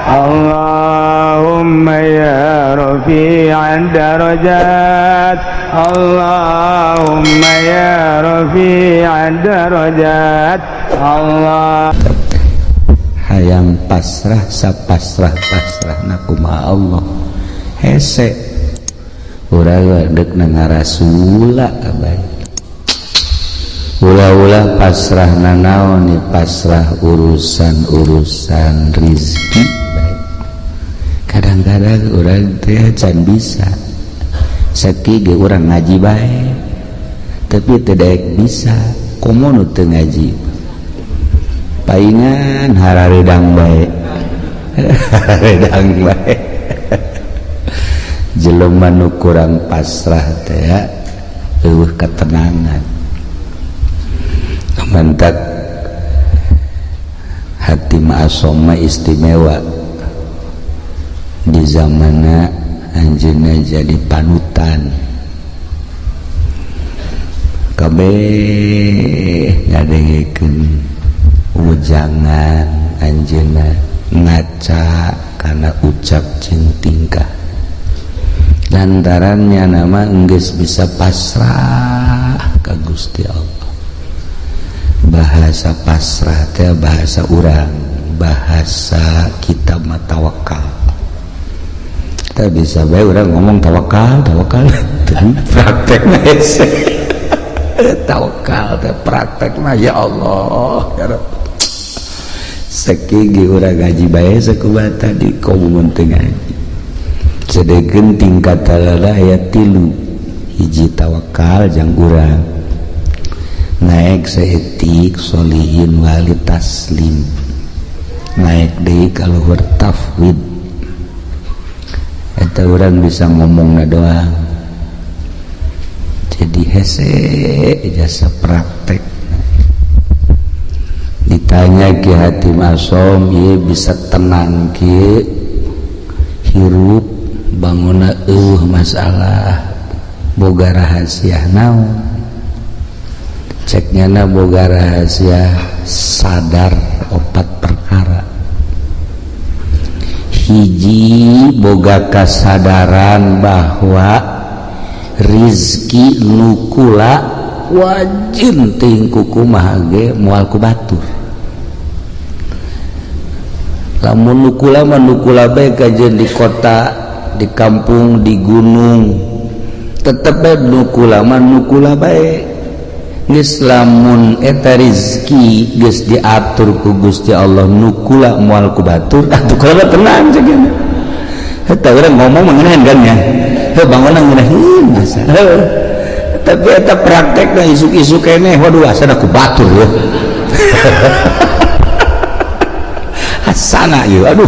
Allahumma ya rafi'ad darajat Allahumma ya rafi'ad darajat Allah. Hayang pasrah sapasrah-pasrah na kumaha Allah hese urang dek ngarasula abay ulah-ulah pasrah nanaon ni pasrah urusan rizki baik. Kadang-kadang urang teh can bisa sakit ge urang ngaji bae tapi teu daek bisa komo nu teu ngaji paingan hararedang bae hararedang bae jelema nu kurang pasrah teh eueuh ketenangan mantak hati ma'asoma istimewa di zamanna anjeunna jadi panutan kabeh ngadengkeun ujangan anjeunna ngaca kana ucap jeung tingkah lantarannya nama geus bisa pasrah ka Gusti Allah. Bahasa pasrah teh bahasa urang, bahasa kita mah tawakal. Kita bisa bae urang ngomong tawakal praktek mah hese tawakal teh praktek mah ya Allah ya Rabb sakigi urang ngaji bae sakubata di komun teu ngaji sedengkeun tingkat talala aya 3 hiji tawakal jang urang naik seetik solihin wali taslim naik deui ka luhur tafwid eta urang bisa ngomongna doang jadi hese jasa praktek ditanya Ki Hatim Asom ieu bisa tenang kieu hirup bangunna masalah boga rahasia naon ceknya na boga rahasia sadar 4 perkara hiji boga kasadaran bahwa rizki nukula wajib ting kukumaha ge moal ku batur lamun nukula mah nukula bae kajeun di kota di kampung di gunung tetep bae nukula mah nukula bae geus lamun eta rezeki geus diatur ku Gusti Allah nukula moal ku batur atuh kalau tenang cegeuna eta urang ngomong mengenahan kan nya heuh bangunna ngeunaheun masa tapi eta praktekna isuk-isuk keneh waduh asana ku batur ya asana ieu aduh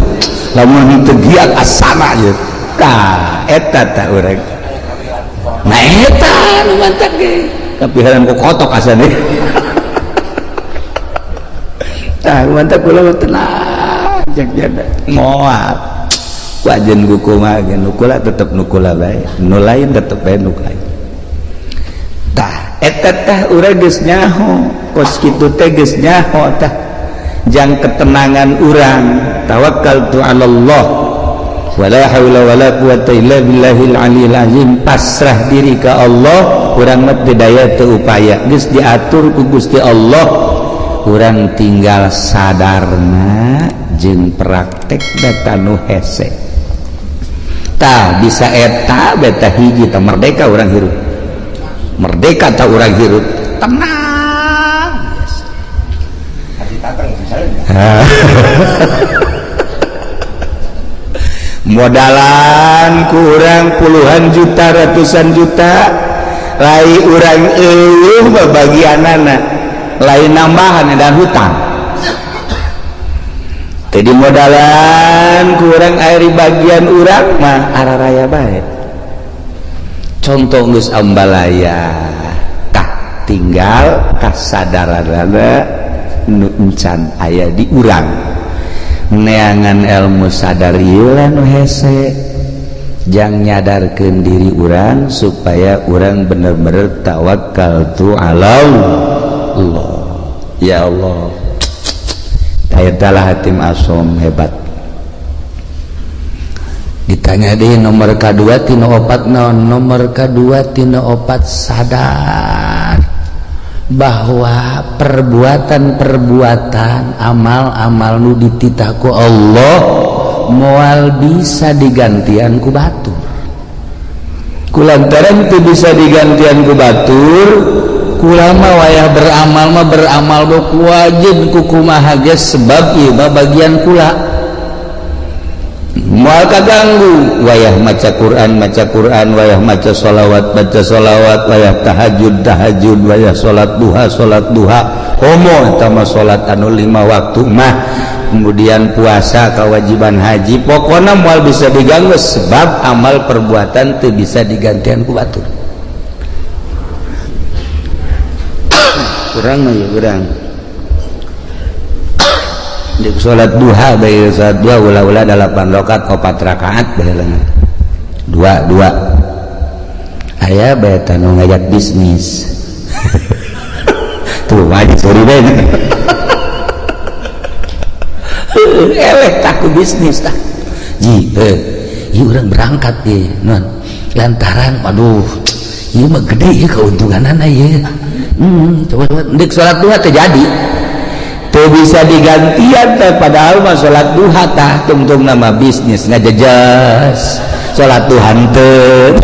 lamun teu giat asana ieu tah eta tah urang nah eta nu mantap ge tapi haran ku kotok asana tah mantap kula tenang jak jada moal wajen buku mah nukula tetep nukula bae nu lain tetep bae nu lain tah eta tah urang geus nyaho kos kitu teh geus nyaho tah jang ketenangan urang tawakkaltu 'alallah wala haula wala quwata illa billahil aliyil azim pasrah diri ka Allah urang mah teu daya teu upaya geus diatur ku Gusti Allah urang tinggal sadarna jeung praktek data nu hese tah bisa eta beta hiji tah merdeka urang hirup merdeka tah urang hirup tenang hati tatang misalnya modalan kurang puluhan juta ratusan juta lai urang eueuh bagianana lain nambahan dan hutang jadi modalan kurang air bagian urang mah araraya bae contoh geus ambalaya tah tinggal kasadaranana nu encan aya di urang neangan ilmu sadar ieu nu hese jang nyadarkeun diri urang supaya urang bener-bener tawakkaltu 'ala Allah ya Allah. Ayat Hatim Asom hebat ditanya deh nomor kedua tina opat naon nomor kedua tina opat sadar bahwa perbuatan-perbuatan amal-amal nu dititah ku Allah moal bisa digantian ku batur kulantaran teu bisa digantian ku batur kula mah wayah beramal mah beramal ku wajib ku kumaha geus sebab ieu mah bagian kula moal kaganggu wayah maca Quran wayah maca sholawat wayah tahajud wayah sholat duha homo eta mah sholat anu 5 waktu mah kemudian puasa kewajiban haji pokoknya moal bisa diganggu sebab amal perbuatan teu bisa digantian ku batur kurang mah ya kurang di sholat duha bae sholat duha ulah-ulah 8 rakaat 4 rakaat baheula 2 aya bae tanu ngajak bisnis tuh wajib sorry bae eleh taku bisnis tah ji ieu urang berangkat ye non lantaran aduh ieu mah gede ya keuntunganana ieu coba ndek sholat duha teh jadi teu bisa digantian teh padahal mah sholat duha tah tungtung nama bisnis ngajejas sholat duha teu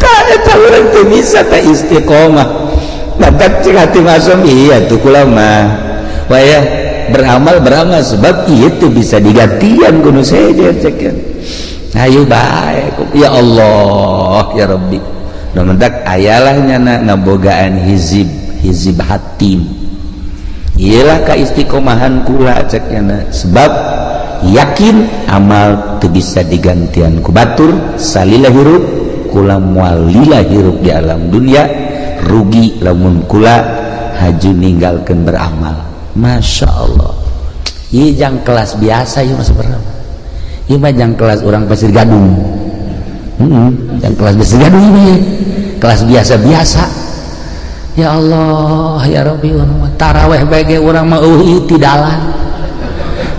tah eta urang teu bisa teh istiqomah badak cek hati masuk iya tuh kula mah wayah beramal sebab ieu teu bisa digantian kudu saja cekeun ayo bae ya Allah ya Rabbi da mendak ayalah nyana ngabogaan hizib hatim iyalah kaistiqomahan kula ceknya sebab yakin amal teu bisa digantian ku batur salila hirup kula moal lila hirup di alam dunia rugi lamun kula haju ninggalkeun beramal Masya Allah ieu jang kelas biasa ieu mah sabarna ieu mah jang kelas urang Pasir Gadung jang kelas Pasir Gadung ieu kelas biasa-biasa ya Allah ya Rabbi taraweh bage urang mah eueuh ti dalan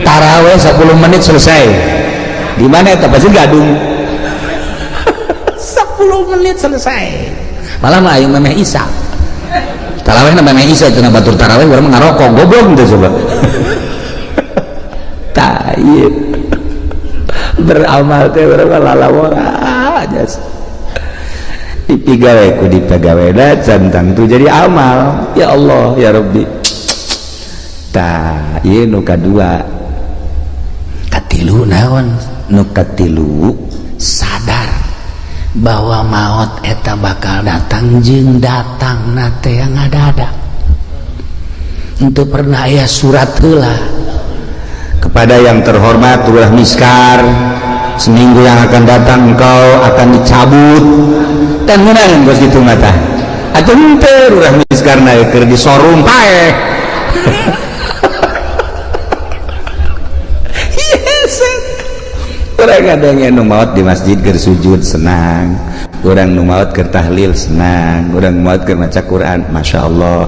taraweh 10 menit selesai di mana eta Pasir Gadung 10 menit selesai malah mah aya memeh Isa taraweh na memeh Isa cenah batur taraweh urang mah ngarokok goblok teh coba tah ieu beramal teh urang mah lalawara aja dipigawe ku dipegawena cantang tu jadi amal ya Allah ya Rabbi tah ieu nu kadua katilu naon nu katilu sadar bahwa maut eta bakal datang jeung datang nate yang ngadadak henteu pernah aya surat heula kepada yang terhormat ulah miskar seminggu yang akan datang engkau akan dicabut dan menang bos gitu mata atau henteu ulah miskarna keur di showroom pae orang kadang nu maot di masjid keur sujud senang orang nu maot keur tahlil senang orang maot keur maca Quran Masya Allah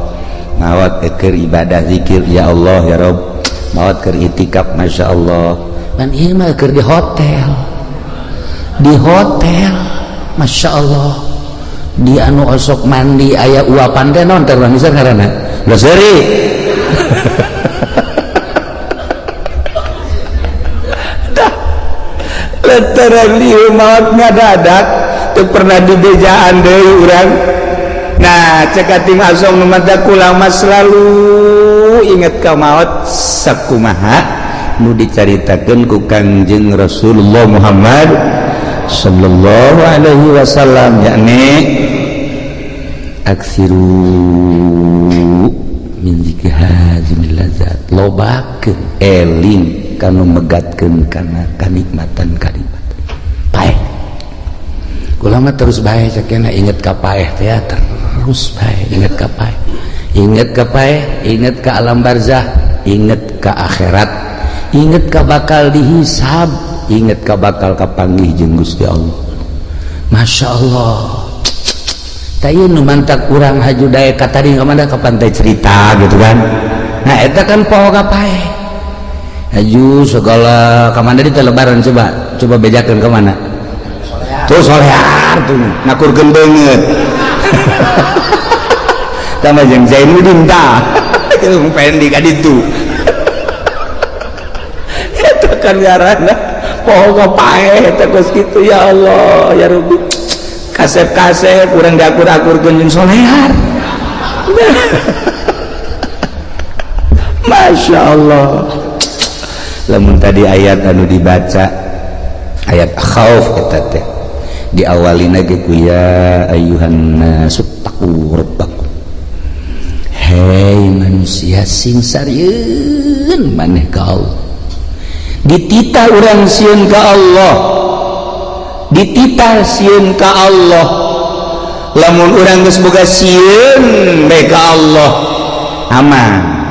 maot keur ibadah zikir ya Allah ya Rabb maot keur itikaf Masya Allah dan ieu mah keur di hotel Masya Allah di anu osok mandi aya uapan teh naon teh urang misal ngaranna loseri lantaran lieu maot ngadadak teu pernah dibejaan deui urang nah cek ati masong nu mata kula mah selalu inget ka maot sakumaha nu dicaritakeun ku Kangjeng Rasulullah Muhammad sallallahu alaihi wasallam yakni aksiru min zikri hazimil lazat lobakeun eling kanu megatkeun kana kanikmatan paeh kula mah terus bae sakena inget ka paeh teh terus bae inget ka paeh inget ka alam barzah inget ka akhirat inget ka bakal dihisab inget ka bakal kapanggih jeung Gusti Allah Masya Allah tah ieu nu mantak urang haju daek ka tadi kamana ka pantai cerita gitu kan nah eta kan poho ka paeh aju segala kamana di lebaran coba bejakeun ke mana tuh solear tuh nakurkeun beungeut sama jeung Zainuddin tah jeung pendi ka ditu eta kan ngaranna poho pae eta geus kitu ya Allah ya Rabbi kasep-kasep urang diakur-akurkeun jeung solear Masya Allah. Lamun tadi ayat anu dibaca ayat khauf eta teh diawalina ge ku ya ayyuhan nasu taqu rabbakum. Hei manusia sing sarieun maneh ka Allah. Dititah urang sieun ka Allah. Dititah sieun ka Allah. Lamun urang geus boga sieun bae ka Allah aman.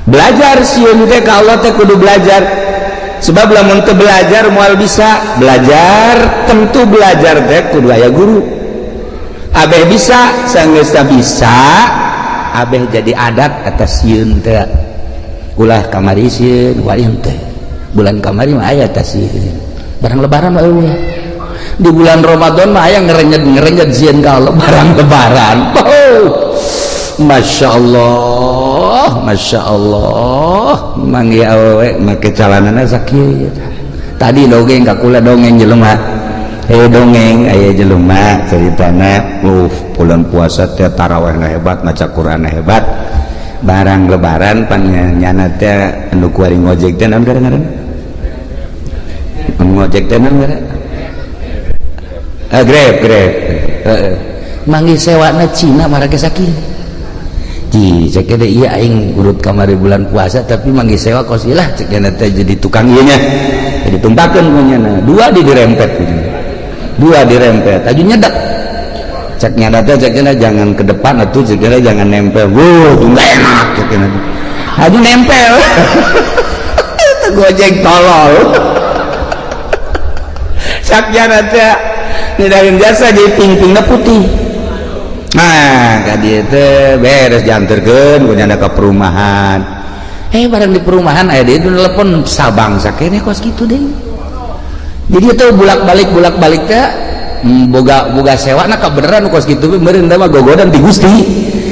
Belajar sieun teh ka Allah teh kudu belajar sebab lamun teu belajar moal bisa belajar tentu belajar teh kudu aya guru abeh bisa sanggeus bisa abeh jadi adat atas sieun teh ulah kamari sieun wayang teh bulan kamari mah aya teh sieun barang lebaran mah eueuh di bulan Ramadan mah aya ngerenyet sieun ka Allah barang lebaran Masya Allah Masya Allah manggi awewe make calanana sakieu tadi dongeng kakula dongeng jelema dongeng aya jelema ceritana bulan puasa teh tarawihna hebat maca Qur'anna hebat barang lebaran pannyana teh anu kuari ngojek teh naon ngaranna ngojek teh naon ngaranna Grab manggi sewana Cina marake sakieu cek ada iya aing urut kamari bulan puasa tapi manggil sewa kosilah cek teh jadi tukang ieu nya jadi tumpakeun punyana dua dirempet aju nyedak cek nya teh cek jangan ke depan atuh cek jangan nempel enggak enak cek aju nempel gojek tolol cek nya teh nidakeun jasa jadi ping-pingna putih. Nah, kadi teh beres dianterkeun kunyana ka perumahan. Barang di perumahan aya deui telepon sabang sakene kos kitu deui. Jadi teh bulak-balik teh boga sewana ka beneran kos kitu meureun teh mah gogodan ti Gusti.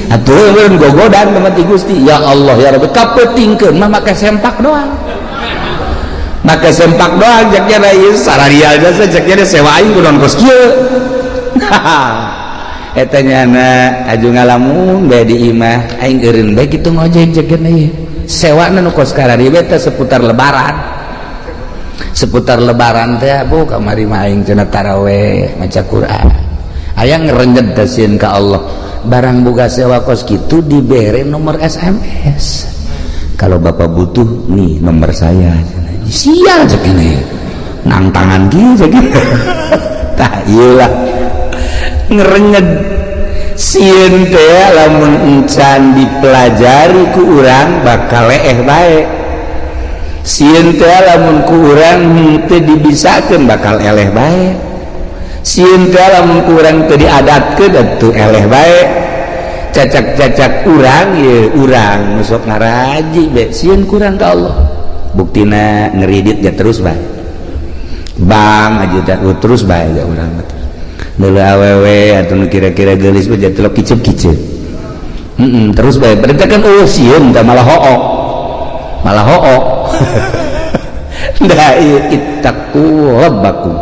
Atuh meureun gogodan mah ti Gusti. Ya Allah ya Rabbi kapeutingkeun mah make sempak doang. Make sempak doang jaknya ieu sararial jasa jaknya sewa aing kudu kos kieu. Eta nyana aju ngalamun bae di imah aing eureun bae kitu ngojek jegeun ieu sewana nu kos karari bae teh seputar lebaran teh bu kamari mah aing cenah tarawih maca Quran aya ngarenjed teh sieun ka Allah barang boga sewa kos kitu dibere nomor SMS kalau bapak butuh nih nomor saya sial ceuk ini nang tangan kieu ceuk tah ieu lah ngerenyed sieun teh lamun encan dipelajari ku urang bakal leeh bae sieun teh lamun ku urang teu dibisakeun bakal eleh bae sieun teh lamun ku urang teu diadatkeun atuh eleh bae cacak-cacak urang ye urang nu sok ngaraji bae sieun ku urang ka Allah buktina ngeridit ya terus bae bang aja terus bae ya urang dulu awewe atau kira-kira gelis aja telok kicep terus baik berarti kan sieun malah hook da ittaqu rabbakum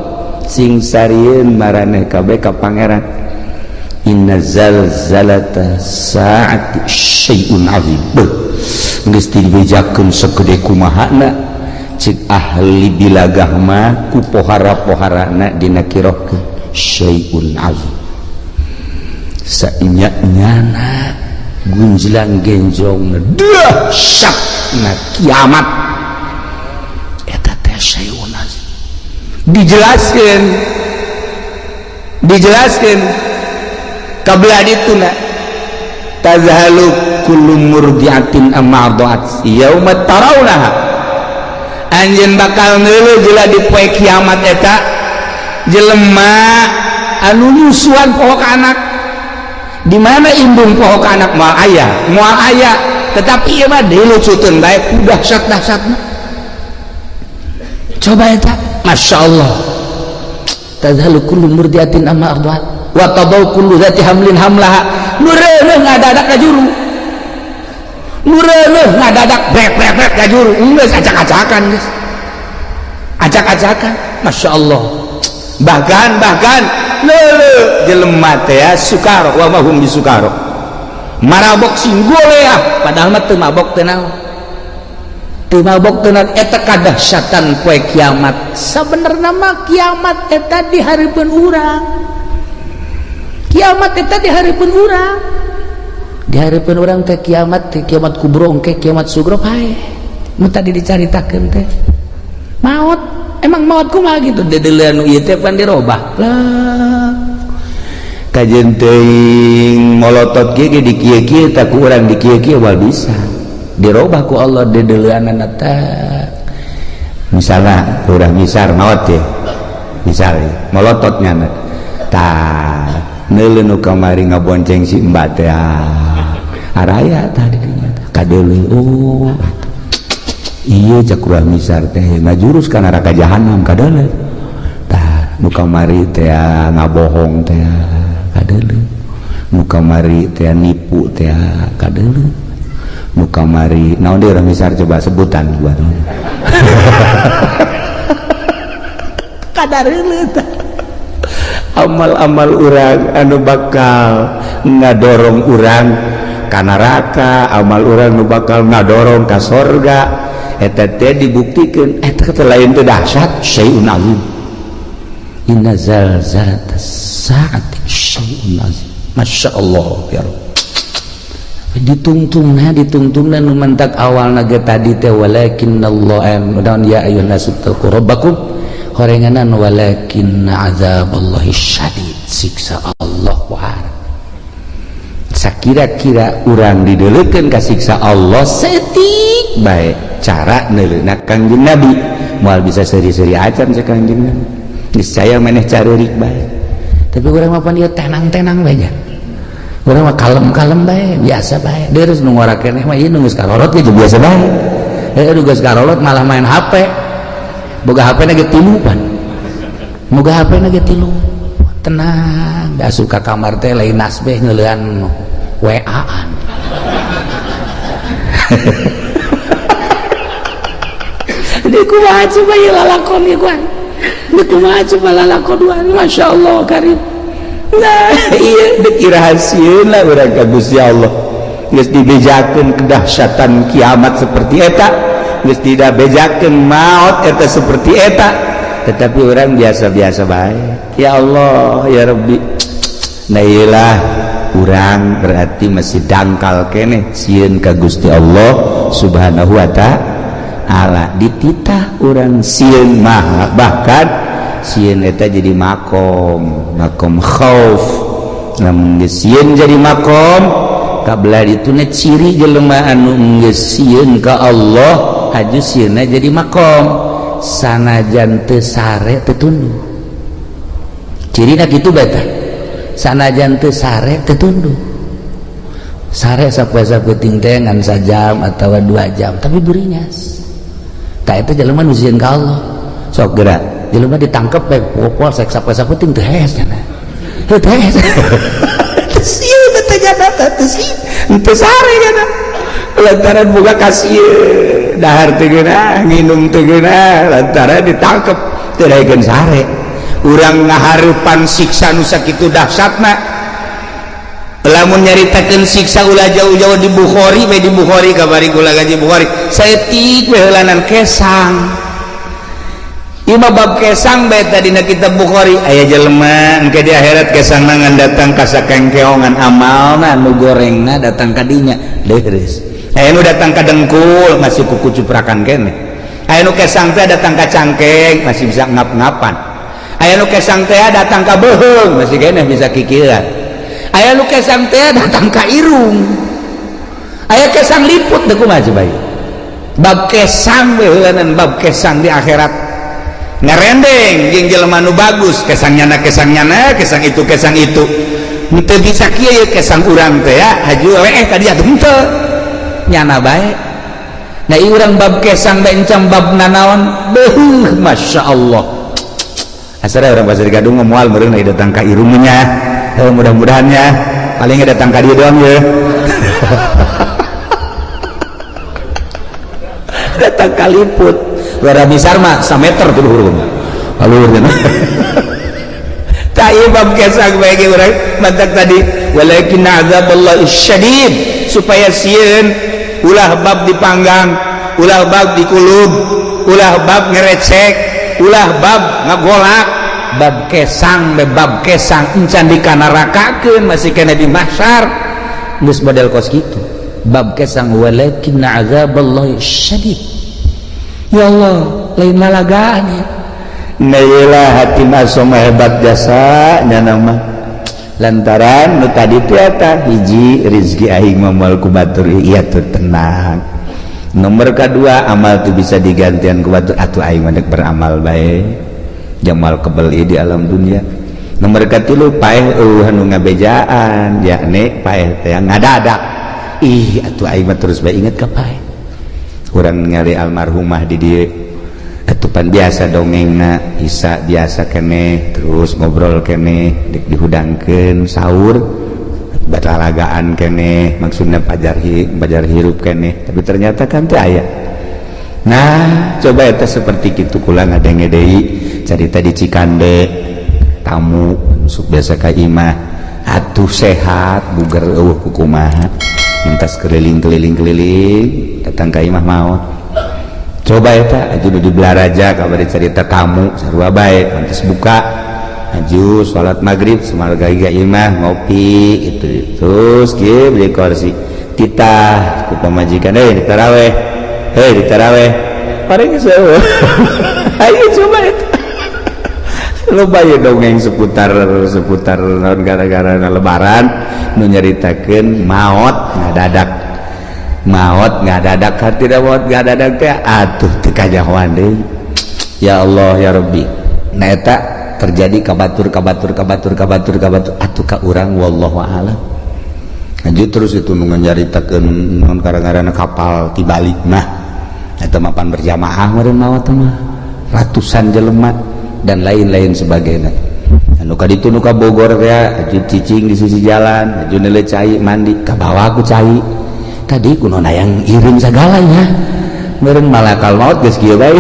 sing sarieun maraneh kabeh ka pangeran inna zalzalata saati syai'un azim geus dibejakeun sagede kumahana cik ahli bilagah mah ku pohara-poharana dina kirohkeun syai'un azim sainya-nyana gunjlang genjongna dahsyatna kiamat eta teh syai'un azim dijelaskeun kabelah dituna tazhalu kullu murdiatin amma arda'at yauma tarawnaha anjeun bakal ngeuleuh jeula di poe kiamat eta jelema anu nyusuan pohok anak di mana indung pohok anak moal aya tetapi ieu mah dilucuteun bae ku dahsyat-dahsyatna coba eta masyaallah tadhalu kullu murdiatin amma ardhat wa tadau kullu dzati hamlin hamlaha nu reuneuh ngadadak ka juru nu reuneuh ngadadak brek-brek ka juru geus acak-acakan geus acak-acakan masyaallah bahkan leuleuh jelema teh sukaro wa mahum bisukaro marabok singgolea padahal mah teu mabok teh naon teu mabok teu naon eta kadahsyatan poe kiamat sabenerna mah kiamat eta di hareupeun urang kiamat eta di hareupeun urang teh kiamat kubro engke kiamat sugro hae mun tadi dicaritakeun teh maut emang maut kumaha gitu dedeuleun ieu teh pan dirobah lah kajian teuing molotot ge di kieu-kieu tak urang di kieu-kieu wal bisa dirobah ku Allah dedeuleunana teh misalna urang misar maot teh misal molotot nyana tah neuleuh nu kamari ngabonceng si mbak teh araya tah di dinya kadeuleuh oh iya cak urang misar teh ngajurus ka neraka jahanam kadeuleuh tah nu kamari teh ngabohong teh kadeuleuh nu kamari teh nipu teh kadeuleuh nu kamari naon deui urang misar coba sebutan buat kadareuleun tah amal-amal urang anu bakal ngadorong urang ka neraka amal urang nu bakal ngadorong ka sorga eta teh dibuktikeun eta teh lain teh dahsyat syai'un azim inna zalzalatas saati syai'un azim masyaallah ya Rabb ditungtungna nu mentak awalna ge tadi teh walakinallahu mudahan ya ayyuhan nasu taqu rabbakum horenganan walakinna azaballahi syadid siksa Allah wahar sakira-kira urang dideuleukeun ka siksa Allah setik bae cara neuleuhna Kangjeng Nabi moal bisa seri-seri acan sa Kangjeng Nabi niscaya maneh careurik bae tapi urang mah pan ieu tenang-tenang bae nya urang mah kalem-kalem bae biasa bae deureuh nu ngora keneh mah ieu nu geus karorot ge biasa bae nu geus karorot malah main HP boga HP na ge 3 pan boga HP na ge 3 tenang da suka kamar teh lain nasbeh ngeuleuhan WA-an di kumaha coba ieu lalakon ieu kan di kumaha coba lalakon masyaallah karim nah iya dek irahasieuna urang ka Gusti Allah geus dibejakeun kedahsyatan kiamat seperti eta geus tidak bejakeun maut eta seperti eta tetapi orang biasa-biasa bae ya Allah ya Rabbi nah iyalah urang berarti masih dangkal keneh sieun ka Gusti Allah subhanahu wa ta'ala dititah urang sieun mah bahkan sieun eta jadi makom khauf lamun geus sieun jadi makom kabelah dituna ciri jelema anu geus sieun ka Allah haju sieunna jadi makom sanajan teu sare teu tunduk cirina kitu bae tah sanajan teu sare teu tunduk sare sapoe-sapoe ting teh ngan sajam atawa 2 jam tapi burinyas tah eta jelema nu sieun ka Allah sok geura jelema ditangkep bae popol sek sapoe-sapoe ting teu hees cenah teu hees teu sieun teh jana teu sieun teu sare jana lantaran boga kasieun dahar teu geuna nginum teu geuna lantaran ditangkep teu daekeun sare urang ngahareupan siksa nu sakitu dahsyatna lamun nyaritakeun siksa ulah jauh-jauh di Bukhari bae di Bukhari kabari kula gaji Bukhari saeutik we heulanan kesang ieu mah bab kesang bae tadina kitab Bukhari aya jelema engke di akhirat kesangna ngan datang ka sakengkeongan amalna nu gorengna datang ka dinya leres aya nu datang ka dengkul masih kuku cuprakan keneh aya nu kesang teh datang ka cangkeng masih bisa ngap-ngapan aya nu kesang teh datang ka beuheung masih keneh bisa kikieuan aya nu kesang teh datang ka irung aya kesang liput teh kumaha coba bab kesang we heulanan bab kesang di akhirat ngarendeng jeung jelema nu bagus kesangnyana kesang itu henteu bisa kieu kesang urang teh ya haju tadi atuh henteu nyana bae. Nah ieu urang bab kesang bae encam bab nanaon beuh masya Allah. Asal orang Pasir Gadung moal meureun aya datang ka irungnya. Mudah-mudahannya paling datang ka dieu doang ya. Datang kaliput. Luar misar mah 1 meter tuh urung. Alur cenah. Ieu bab kesang bae ge urang mantak tadi walakin azaballahi syadid supaya sieun ulah bab dipanggang, ulah bab dikulub, ulah bab ngerecek, ulah bab ngagolak, bab kesang encan dikanarakakeun masih kena di mahsyar geus model kos kitu. Bab kesang walakin azaballahi syadid. Ya Allah, lain lalagaan ya. Nailah hati masom hebat jasa nyana mah. Lantaran nu tadi teh eta hiji rezeki aing moal ku batur ieu teh tenang. Nomor kedua amal tu bisa digantian ku batur atuh aing mah beramal bae. Jamal kebel ieu di alam dunia. Nomor katilu paeh anu ngabejaan yakni paeh teh ngadadak. Ih atuh aing mah terus bae inget ka paeh. Urang ningali almarhumah di dieu ketupan biasa dongengna Isa biasa kene terus ngobrol kene dihudangkeun sahur batalagaan kene maksudnya pajar hirup kene tapi ternyata kan teu aya. Nah coba eta seperti kitu kula ngadenge deui carita di Cikande tamu sok biasa ka imah atuh sehat bugar eueuh kumaha mintas keliling datang ka imah maot. Coba eta aju di Belaraja kabari cerita tamu sarua bae pantes buka aju salat maghrib samarga iga imah ngopi itu terus kieu beli kursi titah ku pamajikan di taraweh paring sewa ayo coba eta loba ya dongeng seputar naon gara-gara lebaran nu nyaritakeun maot ngadadak tidak maot ngadadak teh atuh teu kajahoan deui. Ya Allah ya Rabbi. Nah eta terjadi kabatur atuh ka urang wallahu a'lam. Lanjut terus itu nu nyaritakeun naon gara-garana kapal ti Bali mah eta mapan berjamaah meureun maot mah ratusan jelema dan lain-lain sebagainya. Anu ka ditu nu ka Bogor teh aju cicing di sisi jalan aju neuleuh cai mandi ka bawah ku cai tadi kunona yang irim segalanya meureun malakal maut geus kieu bae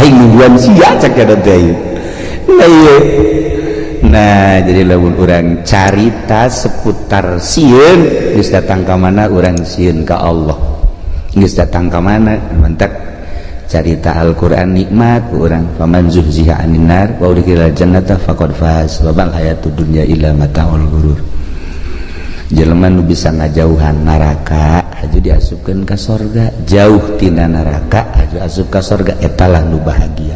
aing nungguan sia cek kada teh. Nah jadi lamun urang carita seputar sieun geus datang ka mana urang sieun ka Allah geus datang ka mana mentek carita Al-Qur'an nikmat urang faman zuhziha 'anil nar wa udkhilal jannata faqad faz wa bal hayatud dunya illa mata'ul ghurur. Jelema nu bisa ngajauhan neraka aju diasupkeun ka sorga, jauh tina neraka aju asup ka sorga etalah nu bahagia.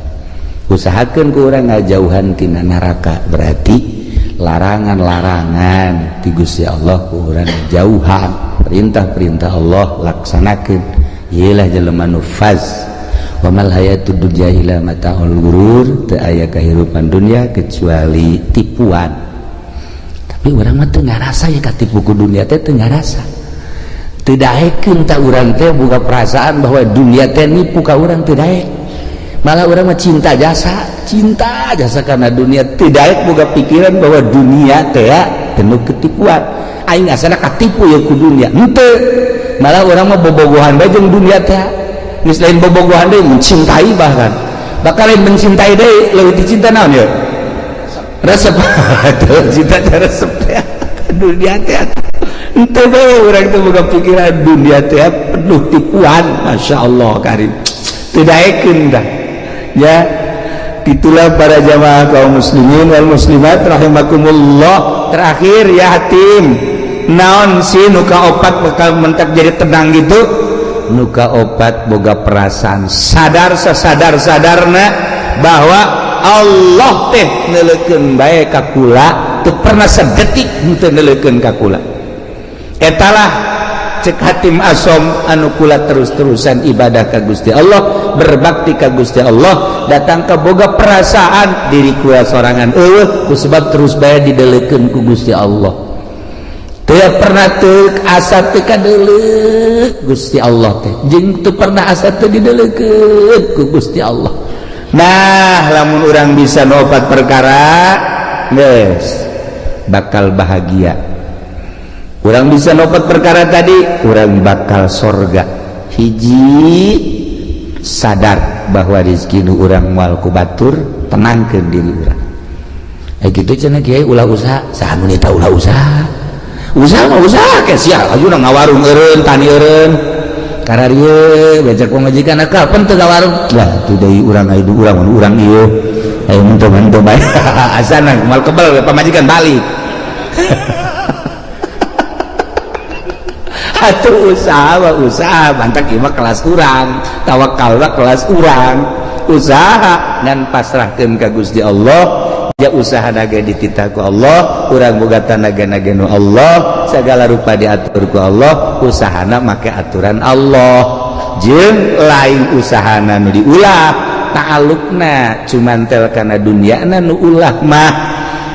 Usahakeun ku urang ngajauhan tina neraka berarti larangan-larangan ti Gusti Allah ku urang jauhan, perintah-perintah Allah laksanakeun. Ieulah jelema nu faz. Wa mal hayatud dunya illa mata'ul ghurur, teu aya kahirupan dunia kecuali tipuan. Tapi urang mah teu ngarasa ya katipu ku dunia teh teu ngarasa. Teu daekeun ta urang teh boga perasaan bahwa dunia teh nipu ka urang teu daek. Malah urang mah cinta jasa karena dunia teu daek boga pikiran bahwa dunia teh penuh ketipuan. Aing asana katipu ya ku dunia. Henteu. Malah urang mah bobogohan bae jeung dunia teh. Geus lain bobogohan deui mencintai bahkan. Bakal lain mencintai deui leuwih dicinta naon ya? Resep cinta resep teh dunia teh ente bae urang teh boga pikiran dunia teh penuh tipuan. Masya Allah karim teu daekeun dah ya. Itulah para jamaah kaum muslimin wal muslimat rahimakumullah. Terakhir ya hatim naon si nuka opat bakal mentak jadi tenang gitu. Nuka opat boga perasaan sadar sadarna bahwa Allah teh neuleukeun bae ka kula teu pernah sadetik henteu neuleukeun ka kula. Etalah cek hatim asom anu kula terus-terusan ibadah ka Gusti Allah, berbakti ka Gusti Allah, datang ka boga perasaan diri kula sorangan eueuh ku sebab terus bae dideuleukeun ku Gusti Allah. teu pernah teu asa teu kadeuleuh Gusti Allah teh jeung teu pernah asa teu dideuleukeun ku Gusti Allah. Nah lamun urang bisa nopat perkara geus bakal bahagia. Urang bisa nopat perkara tadi urang bakal sorga. Hiji sadar bahwa rezeki nu urang moal ku batur tenangkeun diri urang. Gitu cenah kiai ulah usaha saha nu eta ulah usaha mah usaha ke sia ayeuna ngawarung eureun tani eureun kararieu becak pamajikan kapan teu ngawarung lah tu deui urang aya urang ieu aya mentu bae asana mal kebal pamajikan balik atuh usaha bantak ieu mah kelas urang tawakal mah kelas urang usaha ngan pasrahkeun ka Gusti Allah. Ya usaha naga dititah ku Allah, urang boga tanaga nu Allah, segala rupa diatur ku Allah, usahana make aturan Allah. Jeung lain usahana nu diulah, ta'alluqna cuman tel kana dunyana nu ulah mah.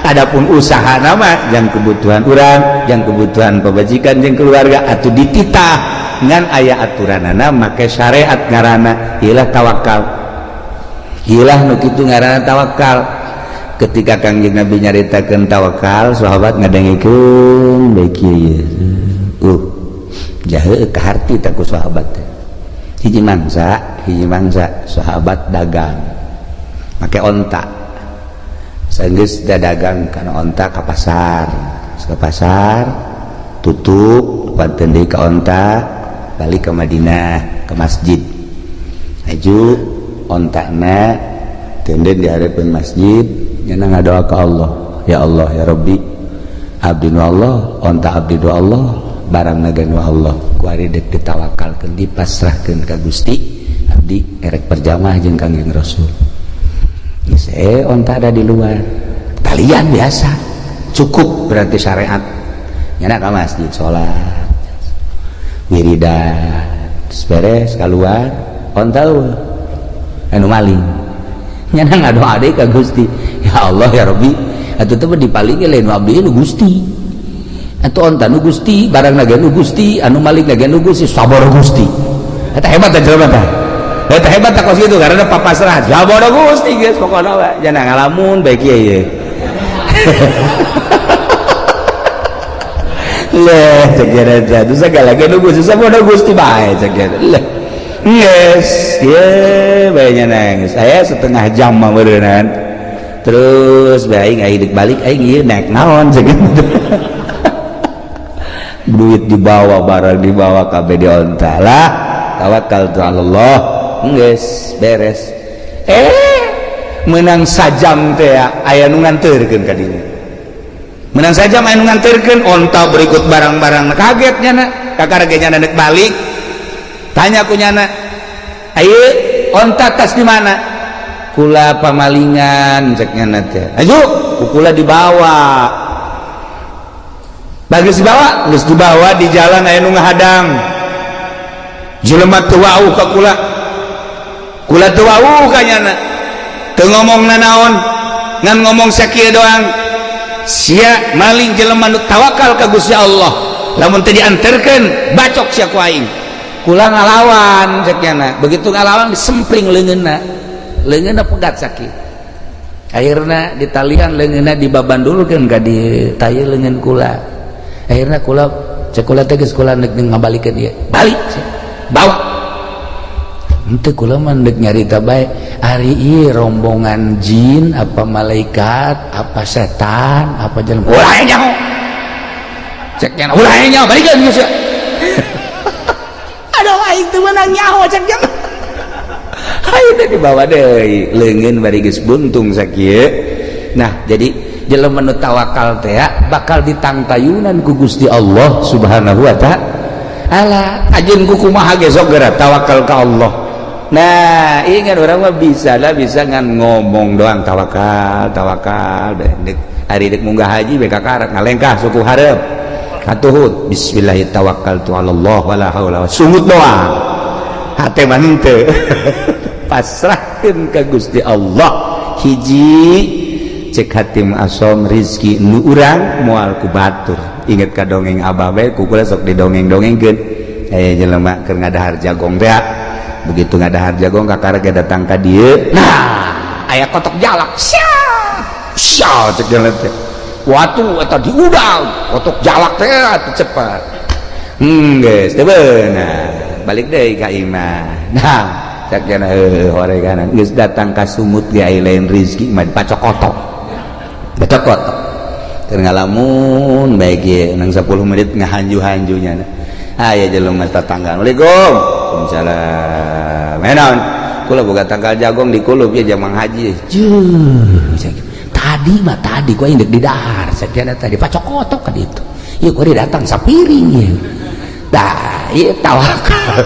Adapun usahana mah jang kebutuhan urang, jang kebutuhan pabajikan jeung keluarga atuh dititah ngan aya aturanana make syariat ngaranna ilah tawakal. Ilah nu kitu ngaranna tawakal. Ketika Kangjeng Nabi nyaritakeun tawakal sahabat ngadengikeun bae kieu jahe ka harti ta ku sahabat hiji mangsa sahabat dagang make onta saenggeus dagang kana onta ka pasar tutup panteun deui ka onta balik ke Madinah ke masjid aju ontana tenden di harapan masjid nyana ngadoa ke Allah, ya Allah ya Rabbi abdi nu Allah onta abdi nu Allah barang naga nu Allah kuari dek ditawakalkeun dipasrahkeun ka Gusti abdi erek perjamaah jeung Kangjeng Rasul geus onta ada di luar talian biasa cukup berarti syariat nyana ka masjid salat wiridan beres keluar onta anu maling nyana ngadoa deui ka Gusti ya Allah ya Rabbi atuh teh dipalingi lain abdi nu Gusti atuh onta nu Gusti barang naga nu Gusti anu maling naga nu Gusti sabar Gusti eta hebat teh jelema teh eta hebat teh kos kitu karena papasrah sabar Gusti geus pokona we jangan ngalamun bae kieu ye leh cek jada tuh segala nu Gusti sabar Gusti bae cek leh yes ya bayanya nangis saya setengah jam mah berenang terus baik aing balik aing ieu naik naon segitu duit dibawa barang dibawa kabeh di onta lah tawakal tu Allah geus beres menang sajam teh aya nu nganteurkeun ka dieu menang sajam aya nu nganteurkeun onta berikut barang-barang kaget nyana kakaragenya nek balik tanya ku nyana ayo onta tas di mana kula pamalingan cek nyana teh ayo kula dibawa bagus dibawa di jalan aya nu ngahadang jelema teu wau ka kula teu wau ka nyana teu ngomongna naon ngan ngomong sakieu doang sia maling jelema nu tawakal ka Gusti Allah lamun teu dianterkeun bacok sia ku aing kula ngalawan ceknya begitu ngalawan disempling leungeunna pegat sakit akhirna ditalian leungeunna dibabandulkeun ka di tayeul leungeun kula akhirna kula cek kula teh geus kula neuk ngabalikeun ieu balik bawa henteu kula mah neuk nyarita bae ari ieu rombongan jin apa malaikat apa setan apa jelema ulah nyaho ceknya ulah nyaho balikeun geus aduh aing teu meunang nyaho cek jam ayeuna dibawa deui leungeun bari geus buntung sakieu nah jadi jelema nu tawakal teh bakal ditangtayunan ku Gusti Allah Subhanahu wa taala ajeun ku kumaha ge sok geura tawakal ka Allah nah ingat urang mah bisa ngan ngomong doang tawakal dek ari dek munggah haji be kakarak ngalengkah suku hareup atuhud bismillahirrahmanirrahim wala haula sungut doang hate mah henteu pasrahkeun ka Gusti Allah hiji cek hatim asom rizki nu urang moal ku batur inget ka dongeng abah bae kukula sok didongeng-dongengkeun aya jelema keur ngadahar jagong teh begitu ngadahar jagong kakarage datang ka dieu nah aya kotok jalak sia cek jalan teh watu eta diudang kotok jalak teh cepat geus teu beunang balik deui ka imah nah cek jana horeganan geus datang ka sumut ge aya lain rezeki mah pacokotok pacokotok keur ngalamun bae ge nang 10 menit ngahanju-hanjunya aya jelema tetangga Assalamualaikum waalaikumsalam menaon kula boga tanggal jagong di kulup ya jamang haji tadi gua indek di dahar sakiana tadi pacokotok ka ditu ieu gua datang sapiring ya dah ieu tawakal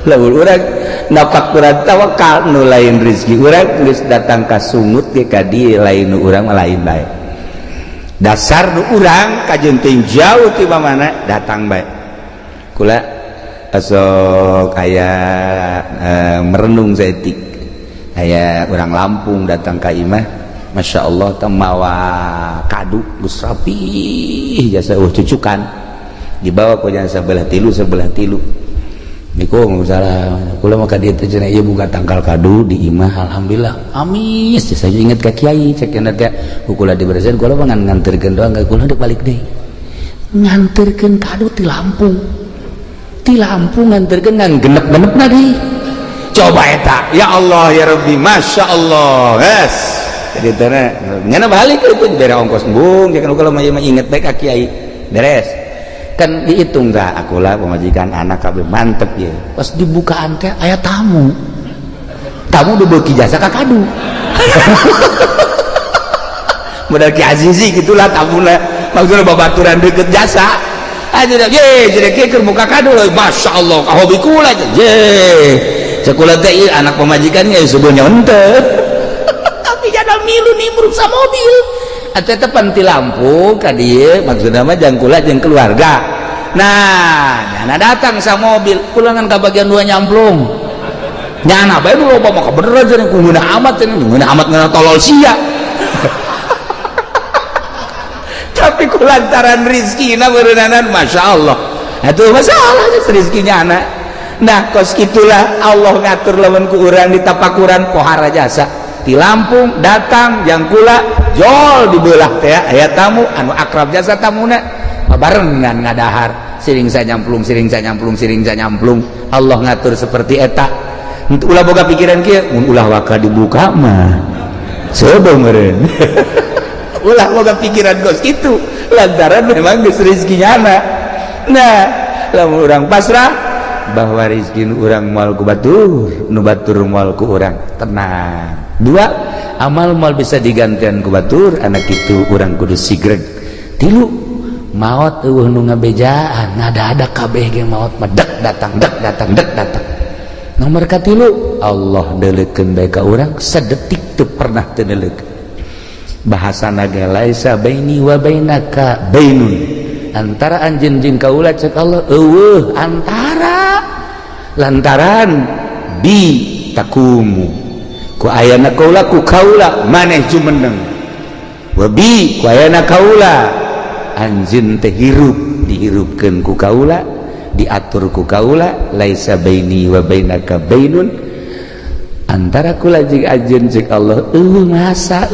lamun urang napak kurang tawakal nu lain rezeki urang geus datang ka sumut ge ka dieu lain nu urang mah lain bae dasar nu urang kajenting jauh ti mana datang bae kula asok aya merenung saeutik aya urang Lampung datang ka imah Masya Allah temawa kadu geus rapi jasa cucukan dibawa ku jana sebelah tilu niku salah kula mah ka dieu teh cenah ieu boga tangkal kadu di imah alhamdulillah amis saya inget ka kiai cek cenah teh kula diberesin kula mah nganterkeun doang kula deuk balik deui nganterkeun kadu ti Lampung nganterkeun ngan genep-genepna deui coba eta ya Allah ya Rabbi Masya Allah yes jadi teh nyana balik itu bere ongkos bung jangan kalau mah inget baik ka kiai beres kan dihitung tah akulah pemajikan anak kabeh mantep ya pas dibukaan teh aya tamu udah beuki jasa ka kadu modal Ki Azizi gitulah tamuna maksudna babaturan deukeut jasa aja ye jadi keur buka kadu Masya Allah ka hobi kula ye cekula teh anak pemajikan ge sebenarnya henteu jangan milu nih merusak mobil atau tepan ti Lampung ka dieu maksudna mah jangkula jeung keluarga nah nyana datang sa mobil pulangan ka bagian 2 nyamplung nyana bae nu loba mah bener aja ku ngeuna amat ngana tolol sia tapi kulantaran rezekina beureunanan Masya Allah atuh masalah rezekinya anak nah kos kitulah Allah ngatur lamun ku urang di tapakuran pohara jasa di Lampung datang jangkula jol dibelah teh aya tamu anu akrab jasa tamuna barengan ngadahar siring nyamplung Allah ngatur seperti eta ulah boga pikiran kieu mun ulah waka dibuka mah sebeuh meureun ulah boga pikiran gos kitu lantaran memang geus rezekinya anak nah lamun urang pasrah bahwa rezeki nu urang moal ku batur nu batur moal ku urang tenang 2 amal mal bisa digantian ku batur anak itu urang kudu sigreg 3 maot eueuh nu ngabejaan ngada-ada kabeh ge maot mah dek datang nomor ka 3 Allah deuleukeun bae ka urang sadetik teu pernah teu deuleukeun bahasana ge laisa baini wa bainaka bainun antara anjeun jeung kaula cek Allah eueuh antara lantaran bi takumu ku ayana kaula ku kaula maneh jumeneng wabi ku ayana kaula anjeun teh hirup dihirupkeun ku kaula diatur ku kaula laisa baini wa bainaka bainun antara kula jeung anjeun cek Allah masa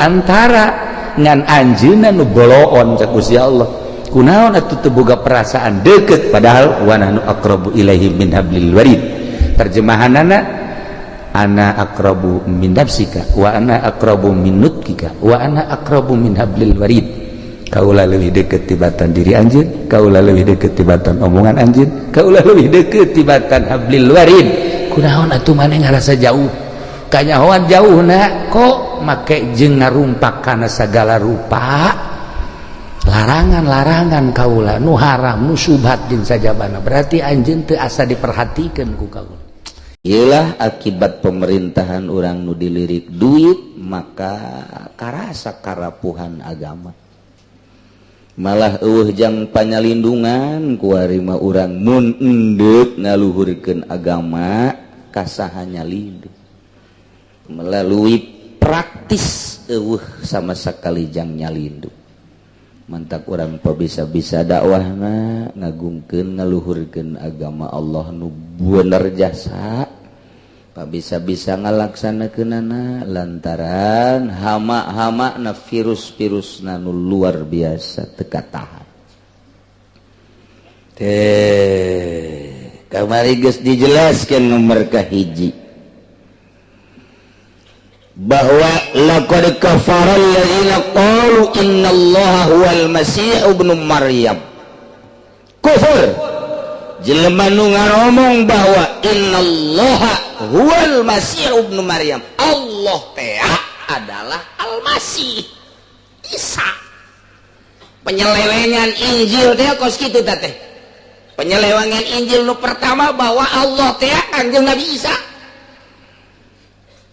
antara ngan anjeunna nu boloon cek Gusti Allah kunaon atuh teu boga perasaan deukeut padahal wa nahnu aqrabu ilaihi min hablil warid terjemahanana ana aqrabu min nafsika wa ana aqrabu min nutkika wa ana aqrabu min hablil warid kaula leuwih deukeut tibatan diri anjeun kaula leuwih deukeut tibatan omongan anjeun kaula leuwih deukeut tibatan hablil warid kunaon atuh maneh ngarasa jauh kanyahoan jauhna kok make jeung ngarumpak kana sagala rupa larangan-larangan kaula nu haram nu subhat jeung sajabana berarti anjeun teu asa diperhatikeun ku kaula. Iyalah akibat pemerintahan orang nu dilirik duit maka karasa karapuhan agama malah jang panyalindungan kuarima urang mun endeup ngaluhurkeun agama kasahanya lindung melalui praktis sama sekali jang nyalindu mantak urang bisa-bisa dakwahna ngagungkeun ngaluhurkeun agama Allah nu bener jasa bisa ngalaksanakeunana lantaran hama-hamana virus-virusna nu luar biasa teu katahan teh kamari geus dijelaskeun nomor kahiji bahwa laqad kafara alladziina qalu innallaha huwal masih ibnu maryam kufur jelema nu ngomong bahwa innallaha huwal masih ibnu maryam Allah teh adalah al-masih Isa penyelewengan Injil teh kos kitu teh penyelewengan Injil nu pertama bahwa Allah teh Kanjeng Nabi Isa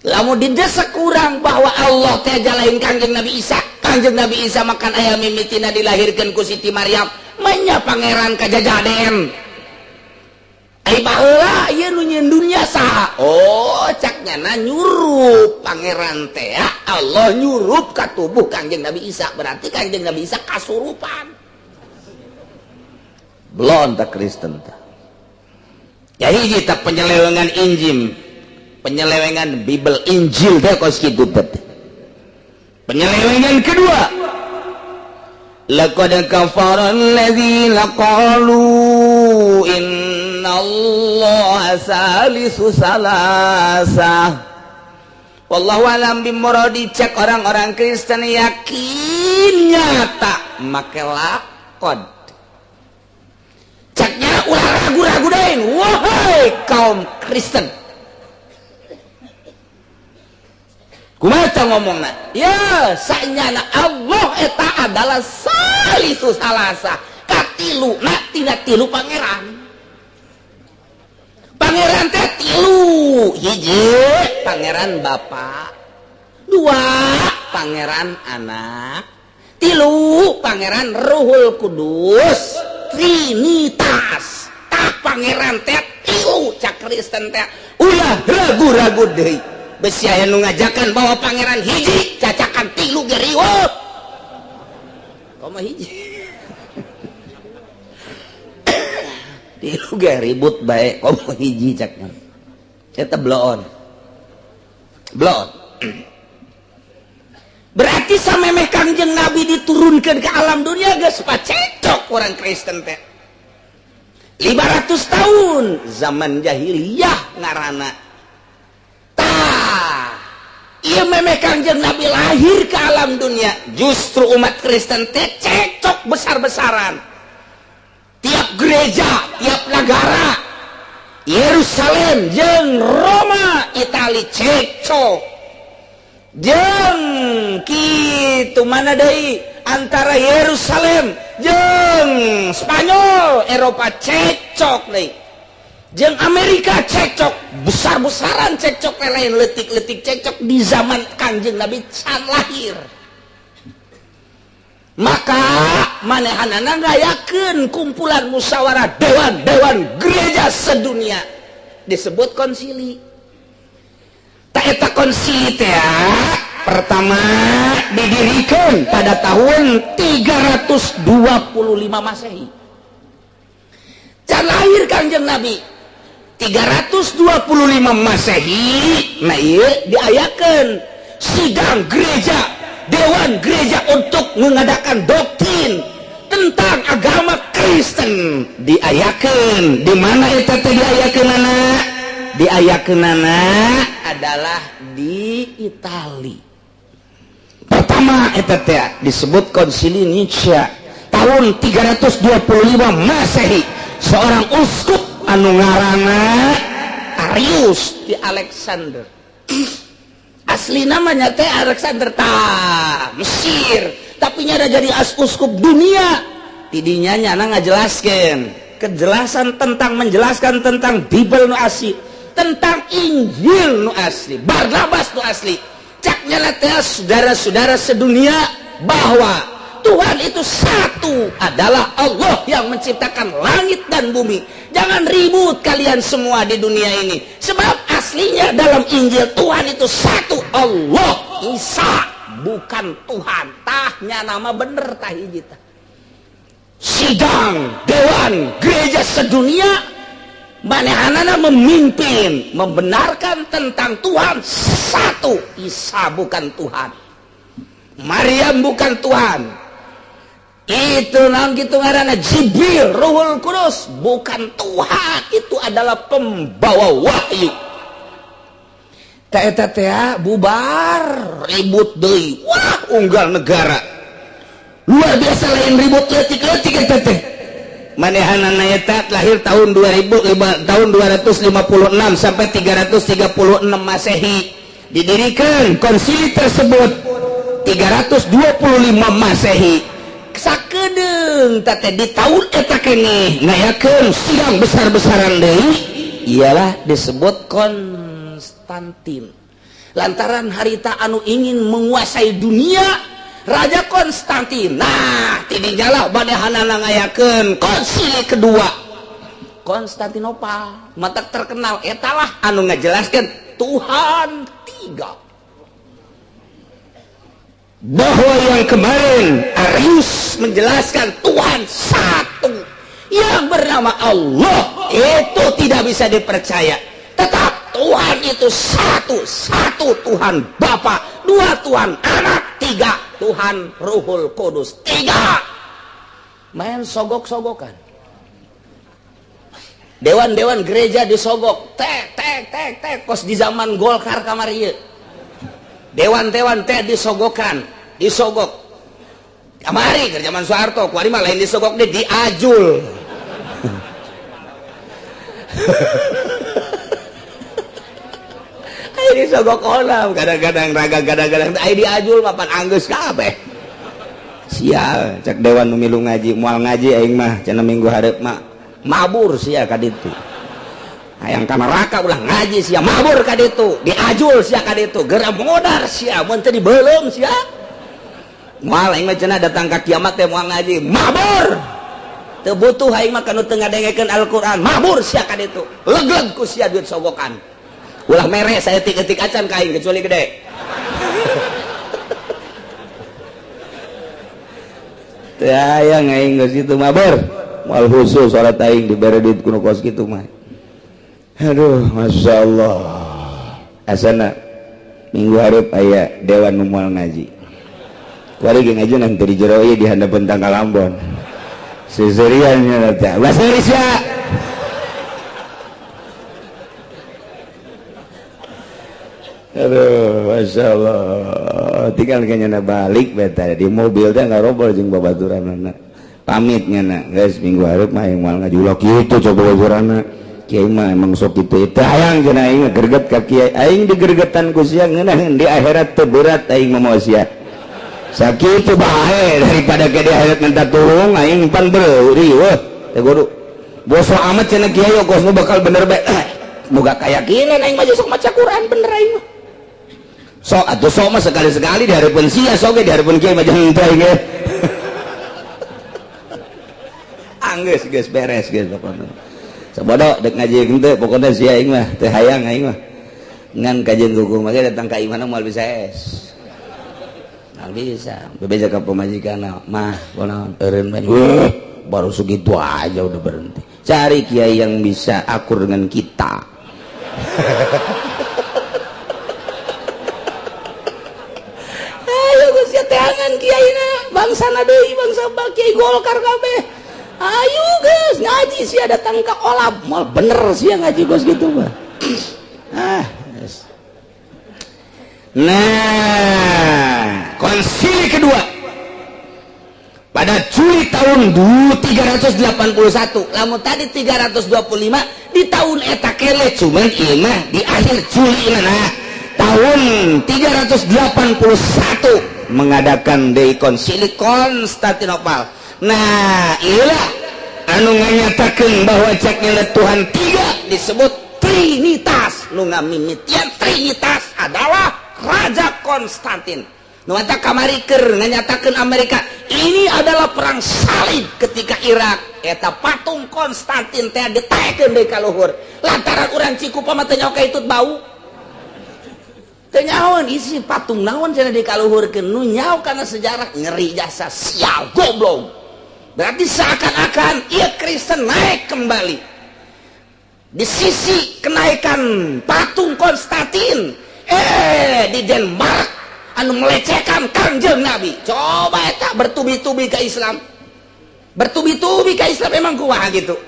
lamun didesak kurang bahwa Allah teh jalain Kanjeng Nabi Isa makan ayam mimitina dilahirkan ku Siti Maryam manya pangeran kajajaden ai baheula ieu nu nyeun dunya saha oh caknya na nyurup pangeran teh Allah nyurup ka tubuh Kanjeng Nabi Isa berarti Kanjeng Nabi Isa kasurupan belum tak Kristen ta ya hiji tak penyelewengan Injil penyelewengan Bible Injil teh kos kitu teh. Penyelewengan kedua laqad kafara alladziina qalu innallaha salisu salasa wallahu alam bimuradi cek orang-orang Kristen yakin nyata make laqad ceknya ulah ragu-ragu deui wahai kaum Kristen kumaha ngomongna ya saenyana Allah eta adalah salisu salasa katilu na tina tilu pangeran teh tilu hiji pangeran Bapa dua pangeran Anak tilu pangeran Ruhul Kudus Trinitas tak pangeran teh tilu cak Kristen teh ulah ragu-ragu deui besi aya nu ngajakan bahwa pangeran hiji cacakan tilu ge riweuh komo hiji tilu ge ribut bae komo hiji cakna eta bloon berarti samemeh Kangjeng Nabi diturunkeun ke alam dunia geus pacecok orang Kristen teh 500 tahun zaman jahiliyah ngaranna iya memang Kanjeng Nabi lahir ke alam dunia justru umat Kristen teh cekcok besar-besaran tiap gereja tiap negara Yerusalem jeung Roma Itali cekcok jeung kitu mana deui antara Yerusalem jeung Spanyol Eropa cekcok deui jeung Amerika cekcok besar-besaran cekcok lain letik-letik cekcok di zaman Kanjeng Nabi can lahir maka manehanana ngayakeun kumpulan musyawarah dewan gereja sedunia disebut konsili tak eta konsili teh pertama didirikan pada tahun 325 Masehi can lahir Kanjeng Nabi 325 Masehi nah iya diayakeun sidang gereja dewan gereja untuk mengadakan doktrin tentang agama Kristen diayakeun di mana eta teh diayakeunana adalah di Itali pertama eta teh disebut konsili Nicea tahun 325 Masehi seorang uskup anu ngaranna Arius di Alexander asli namanya teh Alexander Mesir tapi nya jadi uskup dunia tidinya nyana ngajelaskeun kejelasan tentang menjelaskan tentang Bible nu asli tentang Injil nu asli Barnabas nu asli cak nyana teh saudara-saudara sedunia bahwa Tuhan itu satu adalah Allah yang menciptakan langit dan bumi. Jangan ribut kalian semua di dunia ini sebab aslinya dalam Injil Tuhan itu satu Allah Isa bukan Tuhan. Tahnya nama bener tah hiji tah. Sidang Dewan Gereja Sedunia manehanana memimpin membenarkan tentang Tuhan satu. Isa bukan Tuhan, Maryam bukan Tuhan, itu nang gitu ngaranna Jibril Ruhul Kudus bukan Tuhan, itu adalah pembawa wahyu. Eta teh bubar ribut deui, wah unggal negara luar biasa lain ribut leutik-leutik eta teh. Manehanana eta lahir tahun 256 sampai 336 Masehi. Didirikan konsili tersebut 325 Masehi. Sakedeung teh di tahun eta keneh ngayakeun sidang besar-besaran deui ialah disebut Konstantin. Lantaran harita anu ingin menguasai dunia Raja Konstantin. Nah, tidinyalah manehanana ngayakeun konsili kedua Konstantinopel. Mata terkenal etalah anu ngajelaskeun Tuhan tiga. Bahwa yang kemarin Arius menjelaskan Tuhan satu yang bernama Allah itu tidak bisa dipercaya. Tetap Tuhan itu satu Tuhan Bapa, dua Tuhan Anak, tiga Tuhan Ruhul Kudus, tiga. Main sogok-sogokan. Dewan-dewan gereja disogok, tek kos di zaman Golkar kamari ieu. Dewan-dewan teh disogok kamari ke zaman Soeharto, kuari mah lain disogok deh diajul. Ayo disogok olam, kadang-kadang ayo diajul mapan anggeus kabeh. Sial, cek dewan nu milu ngaji, moal ngaji aing mah cenah minggu hareup mah mabur sia ka ditu. Hayang ka neraka ulah ngaji sia mabur ka ditu, diajul sia ka ditu, geura modar sia mun teu dibeulem sia. Moal aing mah cenah datang ka kiamat teh moal ngaji, mabur. Teu butuh aing mah kanu teu ngadengekeun Al-Qur'an, mabur sia ka ditu. Legleg ku sia duit sogokan. Ulah mere saya tik-tik acan ka aing kecuali gede. Teu aya aing geus kitu mabur. Moal khusus salat aing dibere duit kuno kos kitu mah. Aduh, Masya Allah. Asana minggu hareup aya dewan nu moal ngaji. Kuari ge ngaji nang teu jero ieu di handapeun tanggal Ambon. Seserian nya teh. Bahasa Indonesia. Aduh, Masya Allah. Tinggal kayaknya balik beta di mobil teh ngarobol jeung babaturanna. Pamitnya nak guys minggu hareup mah yang moal ngaji ulah kitu coba babaturanna. Kiai mah emang sok kitu teh hayang cenah aing greget ka kiai. Aing digergetan ku sia ngeunah di akhirat teu berat aing mah moal sia. Sakitu bae daripada ke di akhirat minta tulung aing pan beuri weuh teh guru. Boso amat cenah kiai ogosna bakal bener bae. Boga kayakinan aing mah sok maca Quran bener aing mah. Sok atuh sok mah sekali-sekali di hareupeun sia sok ge di hareupeun kiai mah jangan teu aing. Anggeus geus beres geus pokona. Sabodo dek ngaji henteu pokona sia aing mah teu hayang aing mah. Ngan kajian kuku mah datang ka imana moal bisa es. Nggak bisa, bebeja ke pemajikan mah, konon eureun main, baru segitu aja udah berhenti. Cari kiai yang bisa akur dengan kita. Ayo geus ya teangan kiaina, bangsana deui, bangsa kiai Golkar kabeh. Ayo geus ngaji sia datang ka olah, mal bener sia ngaji geus gitu mah. Yes. Nah, konsili kedua pada Juli tahun 381. Lamun tadi 325 di tahun eta kele cuman ieu mah di akhir Juli nah tahun 381 mengadakan deui konsili Konstantinopel. Nah, inilah anu nganyatakeun bahwa cekna Tuhan tiga disebut Trinitas. Nu ngamimitian Trinitas adalah Raja Konstantin. Nu eta kamari keur nganyatakeun Amerika ini adalah perang salib ketika Irak. Eta patung Konstantin teh ditaekeun deui ka luhur. Lantaran urang Cikupa mah teu nyaho ka itut bau. teu nyaon isi patung naon cenah dikaluhurkeun nu nyaho kana sejarah ngeri jasa sial goblok. Berarti seakan-akan ieu Kristen naik kembali di sisi kenaikan patung Konstantin di Denmark anu melecehkan Kangjeng Nabi. Coba eta bertubi-tubi ke Islam, bertubi-tubi ke Islam emang kumaha gitu.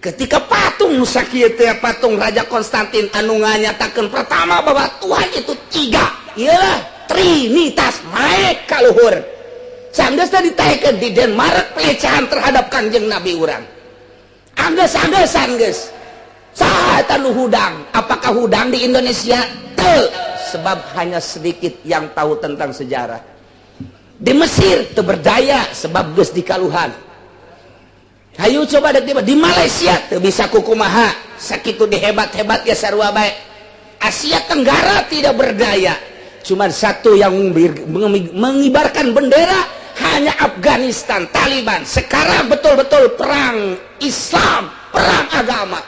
Ketika patung sakieu teh patung Raja Konstantin anu nganyatakeun pertama bahwa Tuhan itu 3, iyalah Trinitas naik ka luhur. Sanggeusna ditaekeun di Denmark pelecehan terhadap Kangjeng Nabi urang. Anggeus-anggeus geus. Saha eta nu hudang? Apakah hudang di Indonesia? Teu, sebab hanya sedikit yang tahu tentang sejarah. Di Mesir teu berdaya sebab geus dikaluhan. Hayu coba di Malaysia teu bisa kukumaha sakitu dihebat-hebat ya sarua bae. Asia Tenggara tidak berdaya. Cuman satu yang mengibarkan bendera hanya Afghanistan, Taliban. Sekarang betul-betul perang Islam, perang agama.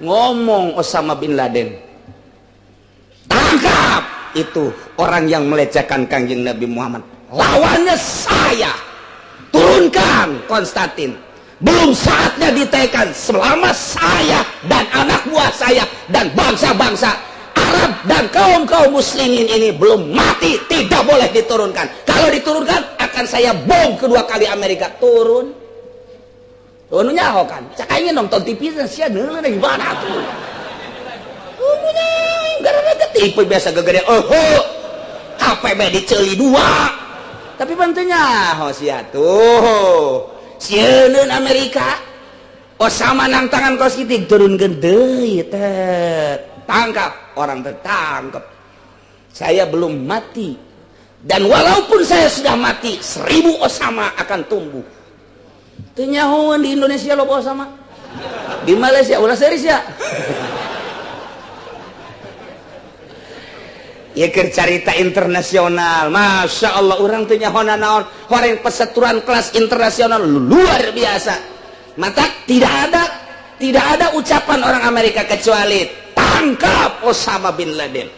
Ngomong Osama bin Laden, tangkap itu orang yang melecehkan Kangjeng Nabi Muhammad. Lawannya saya, turunkan Konstantin. Belum saatnya ditekan selama saya dan anak buah saya dan bangsa-bangsa Arab dan kaum-kaum muslimin ini belum mati, tidak boleh diturunkan. Kalau diturunkan akan saya bom kedua kali Amerika. Turun nyaho kan cakainya nonton TV sia neuleuh gimana tuh punya gara-gara ketipu biasa gegede HPB diceuli 2 tapi pentingnya sia tuh sieun Amerika Osama nang tangan kos kiting turunkeun deui tangkap orang tertangkap. Saya belum mati dan walaupun saya sudah mati 1000 Osama akan tumbuh. Teu nyahoan di Indonesia loba Osama. Di Malaysia ulah serius ya. Ya keur carita internasional. Masya Allah orang teu nyahoan naon. Horeng peseturan kelas internasional luar biasa. Maka tidak ada ucapan orang Amerika kecuali tangkap Osama bin Laden.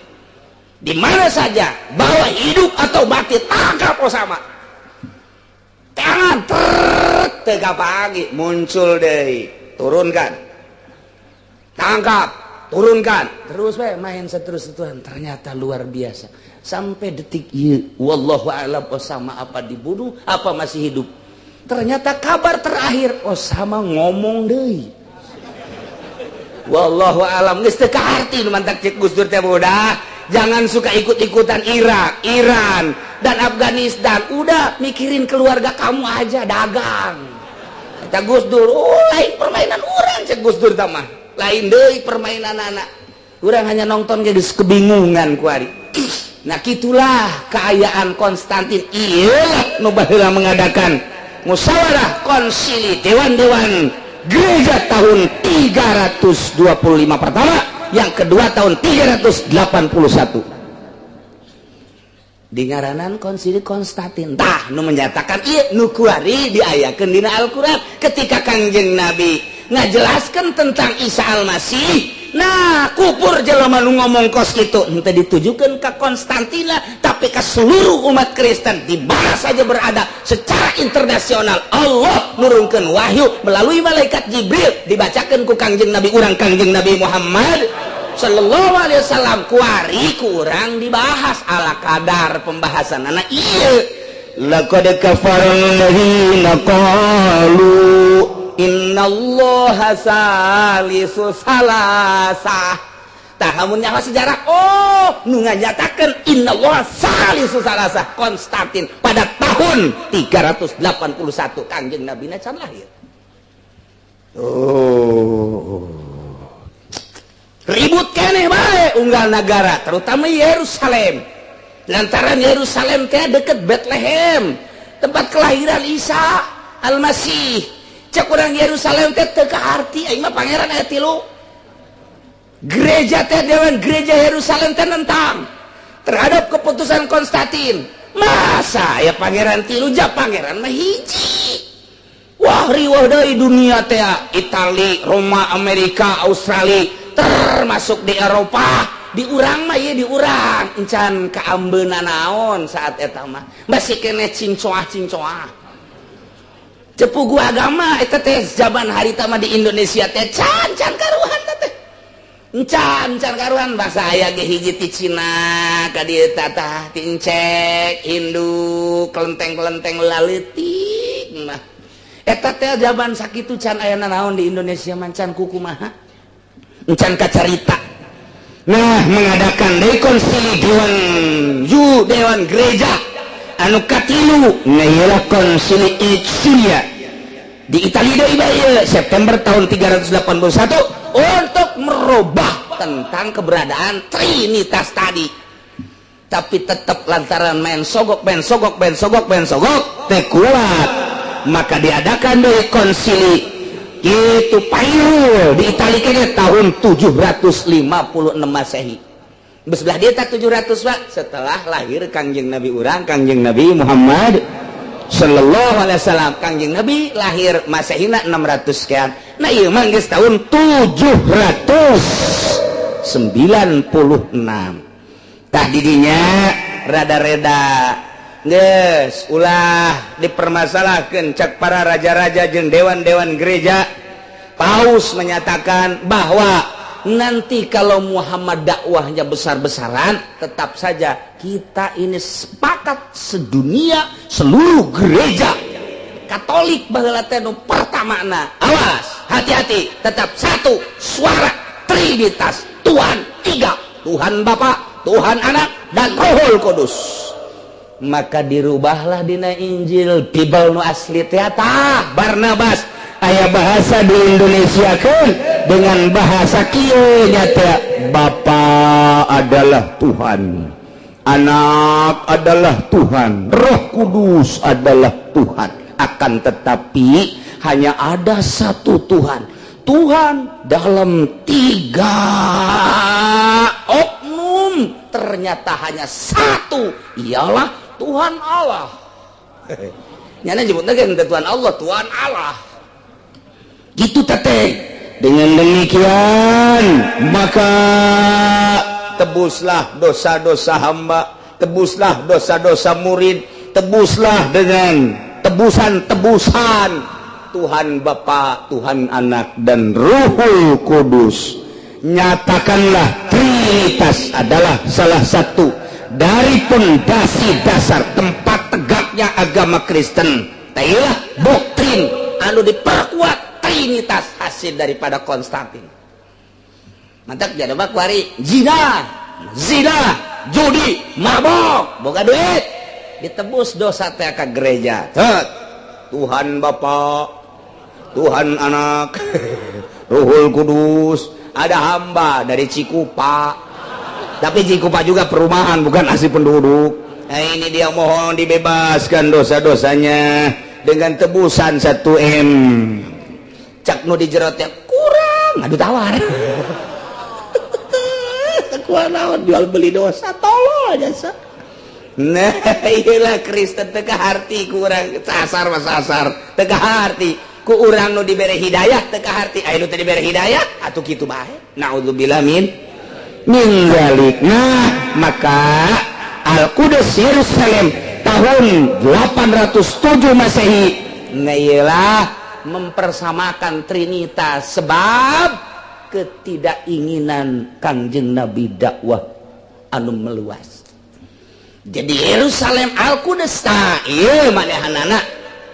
Di mana saja, bawa hidup atau mati, tangkap Osama. Tangan tega pagi muncul deh, turunkan, tangkap, turunkan, terus main seterus-terusan. Ternyata luar biasa. Sampai detik ini, wallahu a'lam Osama apa dibunuh, apa masih hidup. Ternyata kabar terakhir Osama ngomong deh. Wallahu a'lam geus teu kaharti nu mantak cek Gus Dur teh udah. Jangan suka ikut-ikutan Irak, Iran, dan Afghanistan. Udah mikirin keluarga kamu aja, dagang. Kata Gus Dur, lain permainan orang cek Gus Dur tamah. Lain deui permainan anak. Urang hanya nonton geus kebingungan ku ari. Nah gitulah keayaan Konstantin. Iyalah nu baheula mengadakan musyawarah konsili dewan-dewan gereja tahun 325 pertama, yang kedua tahun 381 di ngaranan konsili Konstantin. Tah nu menyatakan ieu nu kuari diayakeun dina Al-Qur'an ketika Kangjeng Nabi ngajelaskan tentang Isa Al-Masih. Nah kupur jelema nu ngomong kos kitu henteu ditujukeun ka Konstantina tapi ka seluruh umat Kristen di mana saja berada secara internasional. Allah nurunkeun wahyu melalui malaikat Jibril dibacakeun ku Kangjeng Nabi urang Kangjeng Nabi Muhammad sallallahu alaihi wasallam. Kuari kurang dibahas ala kadar pembahasan anak ieu. Laqad kafara alladziina qalu innallaha salisu salasah. Tah hamun nyawa sejarah nu nganyatakeun innallaha salisu salasah Konstantin pada tahun 381 Kangjeng Nabi na can lahir. Ribut keneh bae unggal negara terutama Yerusalem. Lantaran Yerusalem teh deket Bethlehem, tempat kelahiran Isa Al-Masih. Cek urang Yerusalem teh teu kaarti aing mah pangeran aya 3. Gereja teh dewan gereja Yerusalem teh nentang terhadap keputusan Konstantin. Masa ya pangeran 3 ja pangeran mah hiji. Wah riweuh deui dunia teh, Itali, Roma, Amerika, Australia, termasuk di Eropa diurang mah ya diurang encan kaambeuna naon saat eta mah masih kene cincoah cepugu agama eta teh zaman harita mah di Indonesia teh can karuhan teh encan karuhan bahasa aya ge hiji ti Cina ka dieu tah ti Encek Hindu kelenteng laleutik mah eta teh zaman sakitu can aya naon di Indonesia mancan kukumaha encan kacarita. Nah mengadakan konsili dewan gereja anu katilu ngayalah konsili Iccia di Italia deui September tahun 381 untuk merubah tentang keberadaan Trinitas tadi, tapi tetap lantaran main sogok teh kuat, maka diadakan deui konsili itu payul di Italia tahun 756 Masehi. Besebelah dia tak 700 Pak setelah lahir Kangjeng Nabi urang Kangjeng Nabi Muhammad sallallahu alaihi wasallam. Kangjeng Nabi lahir Masehina 600 sekian. Nah ieu mah geus tahun 796. Tah didinya rada-reda geus ulah dipermasalahkeun cak para raja-raja jeung dewan-dewan gereja. Paus menyatakan bahwa nanti kalau Muhammad dakwahnya besar-besaran, tetap saja kita ini sepakat sedunia seluruh gereja Katolik baheula teh nu pertamana. Awas, hati-hati, tetap satu suara Trinitas, Tuhan tiga, Tuhan Bapa, Tuhan Anak dan Rohul Kudus. Maka dirubahlah dina Injil Bible nu asli teh tah Barnabas aya bahasa di Indonesia kan dengan bahasa kieu nyata Bapa adalah Tuhan, Anak adalah Tuhan, Roh Kudus adalah Tuhan. Akan tetapi hanya ada satu Tuhan, Tuhan dalam tiga oknum, ternyata hanya satu, ialah Tuhan Allah. Nyana nyebutna kan Tuhan Allah, Tuhan Allah. Gitu teteh. Dengan demikian maka tebuslah dosa-dosa hamba, tebuslah dosa-dosa murid, tebuslah dengan tebusan-tebusan Tuhan Bapa, Tuhan Anak dan Ruhul Kudus. Nyatakanlah Trinitas adalah salah satu dari pondasi dasar tempat tegaknya agama Kristen. Tailah doktrin anu diperkuat Trinitas hasil daripada Konstantin. Mantap jadi bak wari zina, judi, mabok, boga duit, ditebus dosa teh ka gereja. Tuhan Bapa, Tuhan Anak, Ruhul Kudus. Ada hamba dari Cikupa, tapi Cikupa juga perumahan bukan asli penduduk. Nah ini dia mohon dibebaskan dosa-dosanya dengan tebusan 1 M. Cak nu dijerotnya kurang, aduh tawar. Kuat naon jual beli dosa, tolong aja sa. Nah, iyalah Kristen teu kaharti kurang sasar mah sasar, teu kaharti ku urang nu dibere hidayah teu kaharti, aya nu teu dibere hidayah atuh kitu bae. Naudzubillah min zalik. Nah, maka Al-Qudus Yerusalem tahun 807 Masehi ngailah mempersamakan Trinitas sebab ketidakinginan Kangjeng Nabi dakwah anu meluas. Jadi Yerusalem Al-Qudus ieu manehanana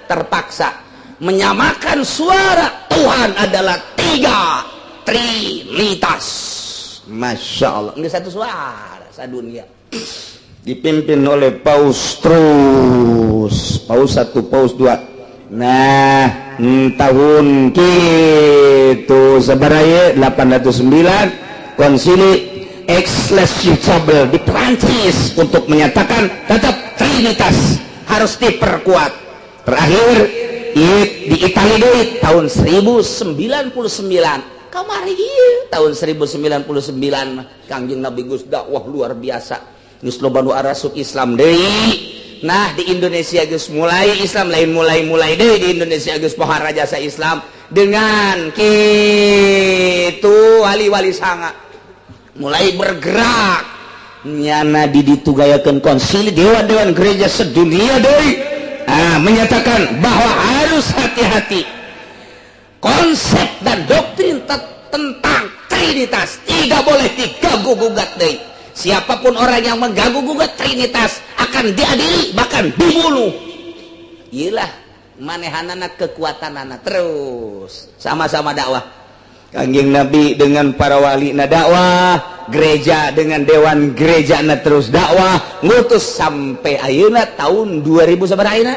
terpaksa menyamakan suara Tuhan adalah tiga Trinitas. Masya Allah, ini satu suara sadunia dipimpin oleh Paus terus, Paus 1, Paus 2. Nah tahun gitu sebaraya 809 konsili Aix-les-Chapelle di Prancis untuk menyatakan tetap Trinitas harus diperkuat. Terakhir di Italia tahun 1099 kamari tahun 1099 Kangjeng Nabi Gus dakwah luar biasa geus loba nu arasuk Islam deui. Nah di Indonesia geus mulai Islam lain mulai deh di Indonesia geus pohara jasa Islam dengan kitu wali-wali sanga mulai bergerak nyana ditugayakeun konsili dewan-dewan gereja sedunia deui menyatakan bahwa harus hati-hati konsep dan doktrin tentang Trinitas tidak boleh diganggu-gugat deui. Siapapun orang yang mengganggu-gugat Trinitas akan diadili bahkan dibunuh. Iyalah manehanana kekuatanana terus sama-sama dakwah. Kangjeng Nabi dengan para wali na dakwah, gereja dengan dewan gereja na terus dakwah, ngutus sampai ayeuna tahun 2000 sabaraha ayeuna?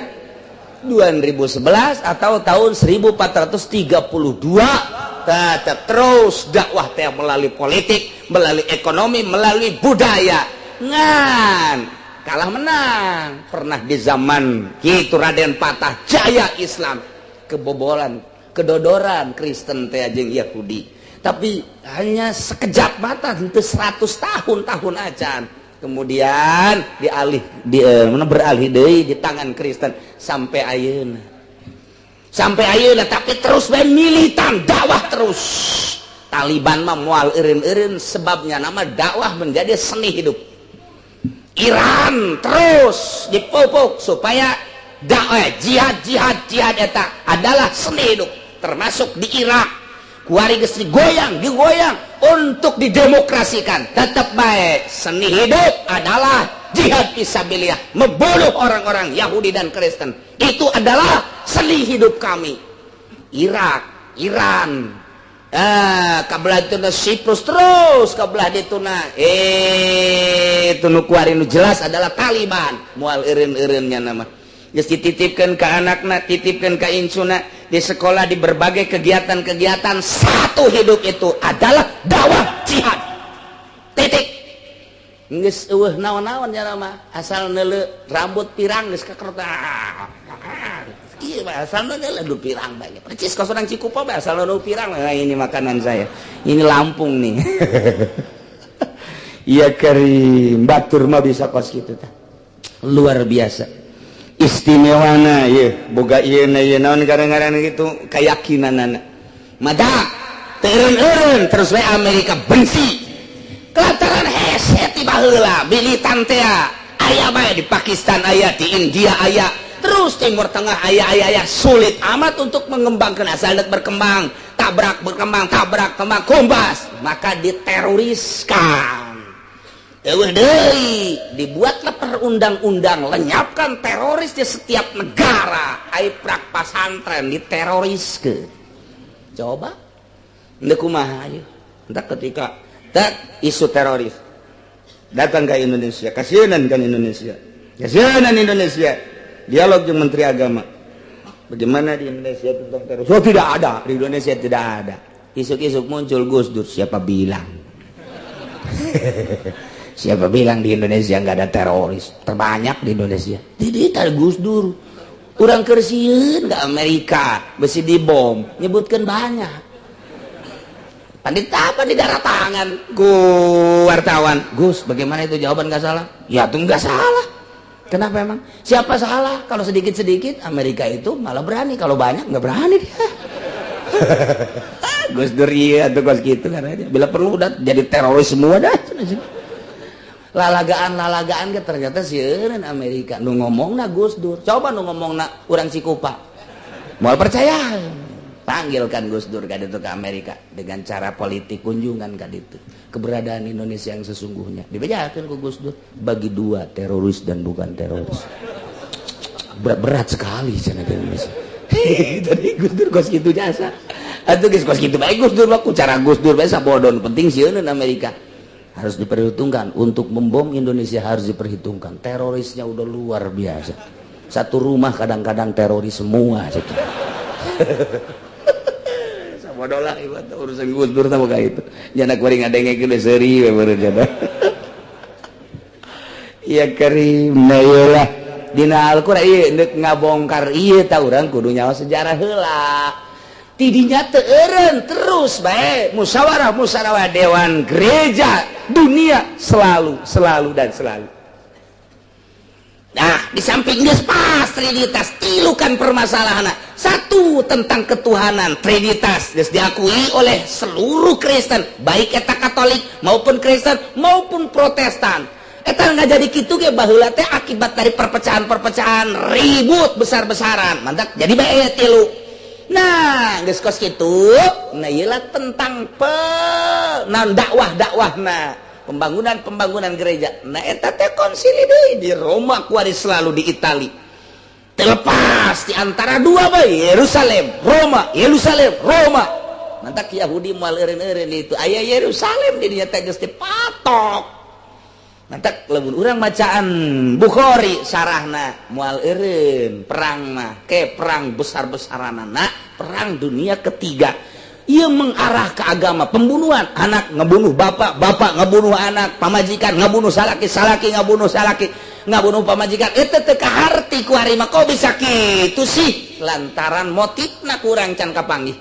2011 atau tahun 1432 tetap terus dakwah teh melalui politik, melalui ekonomi, melalui budaya. Ngan kalah menang pernah di zaman kitu Raden Patah Jaya Islam kebobolan kedodoran Kristen teh jeung Yahudi tapi hanya sekejap mata henteu 100 tahun acan kemudian beralih deui di tangan Kristen sampai ayeuna tapi terus bae militan dakwah terus. Taliban mah moal eureun-eureun sebabnya nama dakwah menjadi seni hidup. Iran terus dipupuk supaya dakwah jihad eta adalah seni hidup termasuk di Irak kuari geus digoyang untuk didemokrasikan tetap baik seni hidup adalah jihad fisabilillah membunuh orang-orang Yahudi dan Kristen itu adalah seni hidup kami. Irak Iran kabelah itu Siprus terus kabelah itu itu nu kuari nu jelas adalah Taliban moal eureun-eureunnya nama geus dititipkeun ka anakna titipkeun ka incuna di sekolah di berbagai kegiatan-kegiatan satu hidup itu adalah dakwah jihad titik geus eueuh naon-naon nya mah asal neuleu rambut pirang geus kakerta iya asal neuleu pirang bae percis kos orang Cikupa bae asal neuleu pirang ini makanan saya ini Lampung nih iya Karim batur mah bisa kos kitu tah luar biasa istimewana ya boga ieu na ieu naon garang-garang gitu keyakinanana madak teureun-eureun terus we Amerika benci kelantaran hese ti baheula militan teh aya bae di Pakistan aya di India aya terus Timur Tengah aya sulit amat untuk mengembangkan asal berkembang tabrak kumbas maka diteroriskan. Dibuatlah perundang-undang lenyapkan teroris di setiap negara aiprak pasantren diteroriskeun coba ndeu kumaha ieu entah ketika isu teroris datang ke Indonesia kasieunan Indonesia dialog dengan Menteri Agama bagaimana di Indonesia tentang teroris tidak ada di Indonesia tidak ada isuk-isuk muncul Gus Dur siapa bilang siapa bilang di Indonesia nggak ada teroris terbanyak di Indonesia tidak Gus Dur kurang kersieun ke Amerika besi dibom nyebutkan banyak pandit apa di darah tangan ku wartawan Gus bagaimana itu jawaban nggak salah ya tuh nggak salah kenapa emang siapa salah kalau sedikit-sedikit Amerika itu malah berani kalau banyak nggak berani dia Gus Dur iya tuh Gus gitu kan aja bila perlu udah jadi teroris semua dah lalagaan ke ternyata sieun Amerika nu ngomongna Gus Dur coba nu ngomongna urang Cikupa moal percaya panggilkan Gus Dur ka ditu ke Amerika dengan cara politik kunjungan ka ditu keberadaan Indonesia yang sesungguhnya dibejakeun ku Gus Dur bagi dua teroris dan bukan teroris berat sekali cenah Indonesia tadi Gus Dur kos kitu jasa atuh geus kos kitu bae Gus Dur mah ku cara Gus Dur bae sabodon penting sieun Amerika harus diperhitungkan untuk membom Indonesia harus diperhitungkan terorisnya udah luar biasa satu rumah kadang-kadang teroris semua sama dolah ibadah urusan Gus Dur sama kayak itu jangan kuring ngadengkeun geus seuri we beureun jana iya Karim na ieulah dina Al-Qur'an ieu ngabongkar ieu ta urang kudu nyawa sejarah heula tidinya teureun terus bae musyawarah dewan gereja dunia selalu Nah, di samping geus pas trinitas, tilukan permasalahan. Satu, tentang ketuhanan, trinitas geus diakui oleh seluruh Kristen, baik eta Katolik maupun Kristen maupun Protestan. Eta nggak jadi kitu ge baheula teh akibat dari perpecahan-perpecahan, ribut besar-besaran. Mantap, jadi bae tilu. Nah, geus kos kitu, nah ieu tentang dakwah-dakwahna. Pembangunan gereja. Nah eta teh konsili deui di Roma kuari selalu di Itali. Terlepas di antara dua bae Yerusalem, Roma, Yerusalem, Roma. Mantap Yahudi moal eureun-eureun itu aya Yerusalem di dinya teh geus dipatok. Mantap lamun urang macaan Bukhari sarahna moal eureun perang mah ke perang besar-besaranana, perang dunia ketiga. Ia mengarah ke agama pembunuhan, anak ngebunuh bapak, bapak ngebunuh anak, pamajikan ngebunuh salaki, salaki ngebunuh salaki, ngebunuh pamajikan. Itu teh kaharti ku hari mah kok bisa kitu sih? Lantaran motifna kurang can kapanggih.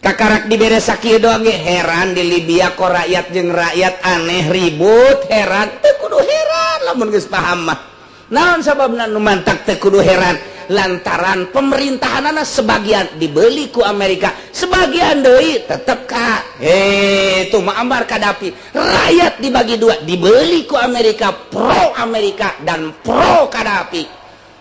Kakarak dibere sakieu doang ge heran di Libya kok rakyat jeung rakyat aneh ribut, heran teu kudu heran lamun geus paham mah. Naon sababna nu mantak teu kudu heran? Lantaran pemerintahanana sebagian dibeli ku Amerika, sebagian deui tetep ka itu Muammar Gaddafi. Rakyat dibagi dua, dibeli ku Amerika, pro Amerika dan pro Gaddafi.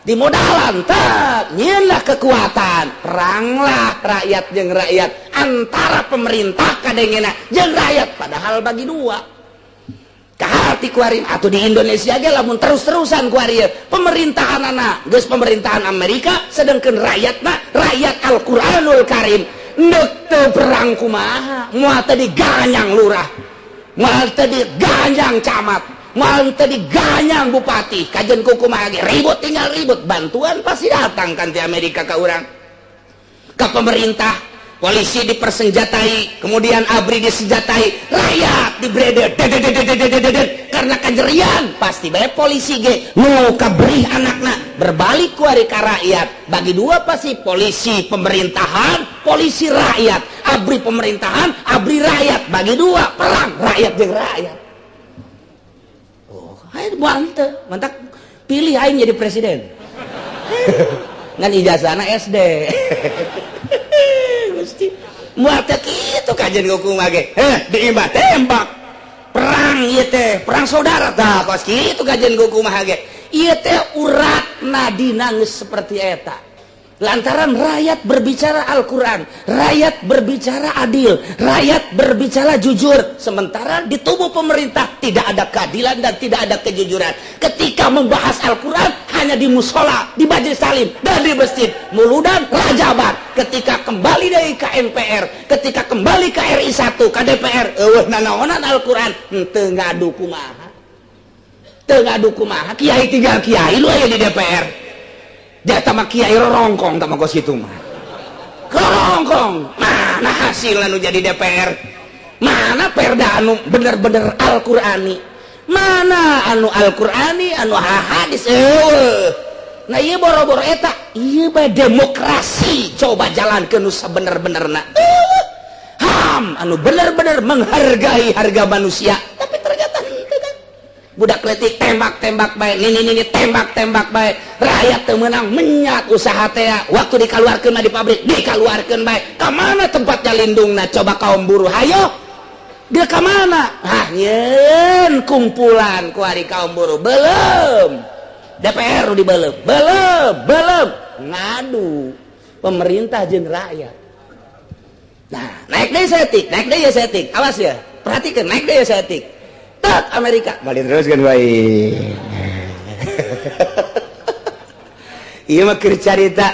Di modalan tak nyeunlah kekuatan, peranglah rakyat jeung rakyat, antara pemerintah kadengena jeung rakyat, padahal bagi dua. Kahati kuarin atau di Indonesia ge lamun terus-terusan kuarin pemerintahan geus pemerintahan Amerika sedangkan rakyatna rakyat Al-Qur'anul Karim neuk teu perang kumaha moal teh diganyang lurah moal teh diganyang camat moal teh diganyang bupati kajen kumaha ge ribut tinggal ribut bantuan pasti datang kan ti Amerika ka urang ka pemerintah. Polisi dipersenjatai, kemudian ABRI disenjatai, rakyat dibredel, karena kejerian pasti bae polisi ge nu kabrih anakna berbalik ku ari ka rakyat. Bagi dua pasti polisi pemerintahan, polisi rakyat, ABRI pemerintahan, ABRI rakyat, bagi dua perang rakyat jeung rakyat. Oh, ayo banteu, mantap pilih aing jadi presiden. Ngan ijazahna SD. Gusti moal teh kitu kajen kumaha ge diimba tembak perang ieu teh perang saudara tah kos kitu kajen kumaha ge ieu teh uratna dina geus seperti eta. Lantaran rakyat berbicara Al-Quran, rakyat berbicara adil, rakyat berbicara jujur, sementara di tubuh pemerintah tidak ada keadilan dan tidak ada kejujuran. Ketika membahas Al-Quran hanya di musola, di majelis salim dan di masjid muludan rajaban. Ketika kembali dari ke MPR, ketika kembali ke RI 1 ke DPR, nanaonan Al-Quran teu ngadu kumaha, teu ngadu kumaha. Kiai tinggal kiai lu aya di DPR. Dia sama kiai rongkong sama kos itu mah rongkong. Mana hasilnya nu jadi DPR? Mana perda anu bener-bener Al-Qurani? Mana anu Al-Qurani anu hadis? Nah iya boro-boro eta iya bae demokrasi coba jalankeun nu sabener-benerna. Ham anu bener-bener menghargai harga manusia. Tapi ternyata budak letik tembak-tembak baik, ini tembak-tembak baik, rakyat teu meunang menyat usaha teh waktu dikaluarkeun di pabrik dikaluarkeun baik. Ka mana tempatnya lindungna? Coba kaum buruh hayo dia ka mana? Ah nyeun kumpulan ku ari kaum buruh belum DPR dibelem belum ngadu pemerintah jeung rakyat. Nah naik deui setik awas ya perhatikan naik deui setik tak Amerika balik terus kan baik. Iya mah keur carita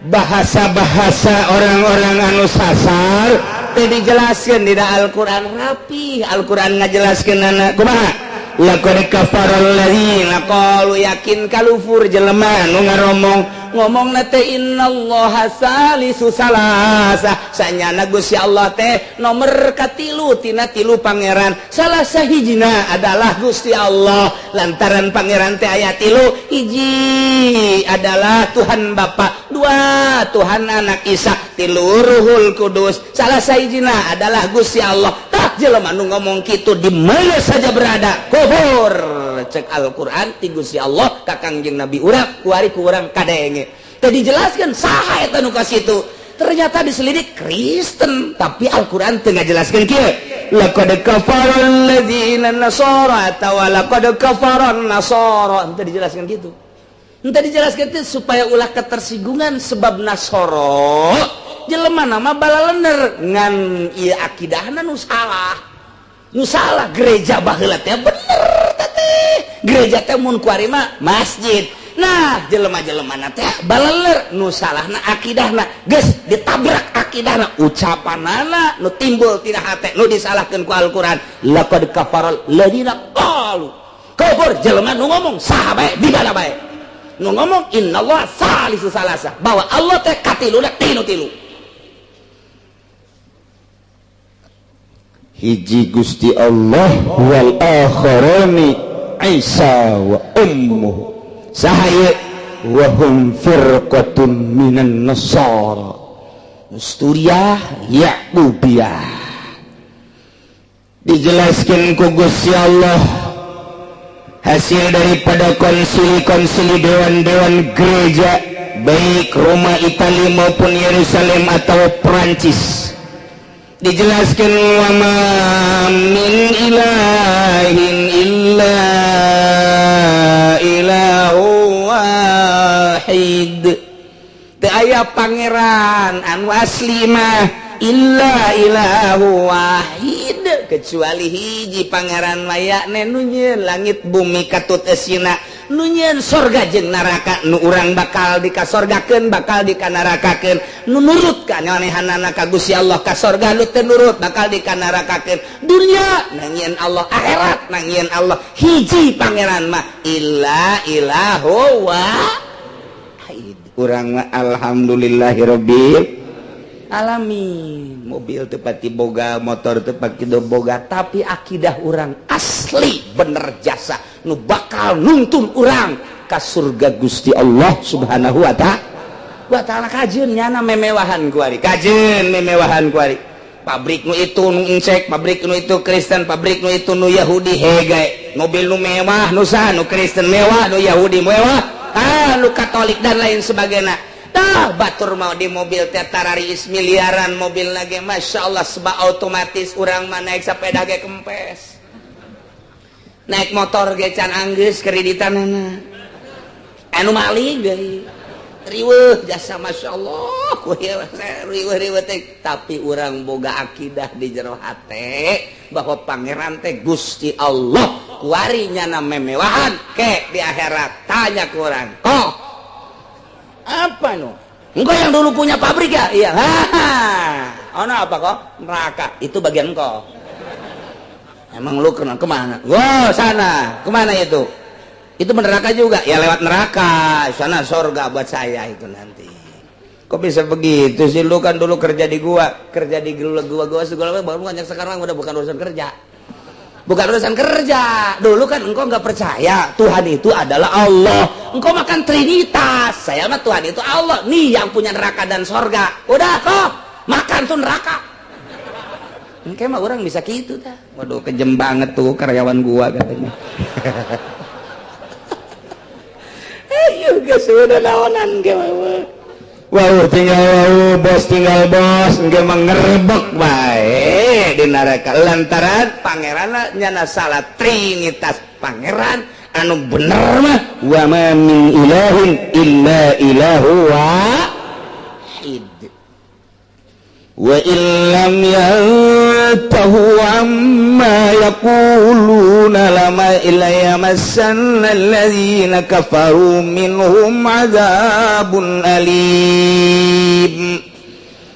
bahasa-bahasa orang-orang anu sasar teh dijelaskeun dina Al-Qur'an rapi. Al-Qur'an ngajelaskeun anak kumaha laqad kafarul ladzina qalu yakin kalufur jelema nu ngomongna teh innallaha salisu salasa sanyana Gusti Allah teh nomor katilu tina tilu pangeran salah sahijina adalah Gusti Allah lantaran pangeran teh aya tilu hiji adalah Tuhan Bapa dua Tuhan Anak Isa tilu Ruhul Kudus salah sahijina adalah Gusti Allah tah jelema nu ngomong kitu di mana saja berada kubur cek Al-Quran ti Gusti Allah ka Kangjeng Nabi urang kuari ku urang kadenge teh dijelaskeun saha eta nu ka situ ternyata diselidik Kristen tapi Al-Quran teu ngajelaskeun kieu laqad kafaral ladzina nasara atawa laqad kafaran nasara teu dijelaskeun kitu teu dijelaskeun teh supaya ulah ketersinggungan sebab nasara jelema nama balalener ngan ieu akidahna nu salah gereja baheula teh bener teh gereja teh mun kuari mah masjid nah jelema-jelemana teh baleler nu salahna akidahna geus ditabrak akidahna ucapanana nu timbul tina hate nu disalahkeun ku Al-Qur'an laqad kafaral ladzina qalu kafir jelema nu ngomong saha bae di mana bae nu ngomong innallaha salisu salasa bahwa Allah teh katiluna tilu hiji Gusti Allah wal akharani Isa wa ummuhu sahaya wa hum firqatun minan nasara Nusturiyah Ya'ubiyah dijelaskan ku Gusti Allah hasil daripada konsili dewan-dewan gereja baik Roma, Italia maupun Yerusalem atau Perancis dijelaskan wa ma min ilahin illa ilahu wahid teu aya pangeran anu asli mah illa ilahu wahid kecuali hiji pangeran mayakne nu nyieun langit bumi katut eusina nu nyieun sorga jeung neraka nu urang bakal dikasorgakeun bakal dikanarakakeun nu nurut ka nyanehanana ka Gusti Allah ka sorga nu teu nurut bakal dikanarakakeun dunya nangieun Allah akhirat nangieun Allah hiji pangeran mah illa ilahu wahid urang mah alhamdulillahirabbil alamin mobil tepati boga motor tepati boga tapi akidah orang asli bener jasa nu bakal nuntun orang ka surga Gusti Allah subhanahu wa ta'ala kajeun nyana memewahan kuari kajeun memewahan kuari pabrik nu itu nu incek pabrik nu itu Kristen pabrik nu itu nu Yahudi hege mobil nu mewah nu saha nu Kristen mewah nu Yahudi mewah nu Katolik dan lain sebagainya batur mau di mobil teh tararis miliaran mobil lagi Masya Allah sebab otomatis orang mah naik sepeda ge kempes naik motor ge can anggeus kreditan anu maling deui riweuh jasa Masya Allah riweuh teh tapi orang boga akidah di jero hate bahwa pangeran teh Gusti Allah kuari nyana memewahan ke di akhirat tanya ku urang kok apa nu? Engkau yang dulu punya pabrik ya? Iya. Ono apa kok? Neraka. Itu bagian engkau. Emang lu kemana? Wow, sana. Kemana itu? Itu neraka juga. Ya lewat neraka. Sana sorga buat saya itu nanti. Kok bisa begitu sih? Lu kan dulu kerja di gua segala baru banyak sekarang udah bukan urusan kerja. Bukan urusan kerja. Dulu kan engkau nggak percaya Tuhan itu adalah Allah. Engkau makan Trinitas. Saya mah Tuhan itu Allah. Nih yang punya neraka dan sorga. Udah kok makan tuh neraka. Kayak mah orang bisa gitu dah. Waduh kejem banget tuh karyawan gua katanya. Ayo guys udah lawanan kayak wow tinggal bos nggak mengerebek baik di neraka lantaran pangeran nyana salah Trinitas pangeran anu bener mah wa ma min ilahin illa ilahu wahid wa illam yantahu amma yaquluna lama ilayya massanna alladhina kafaru minhum azabun alim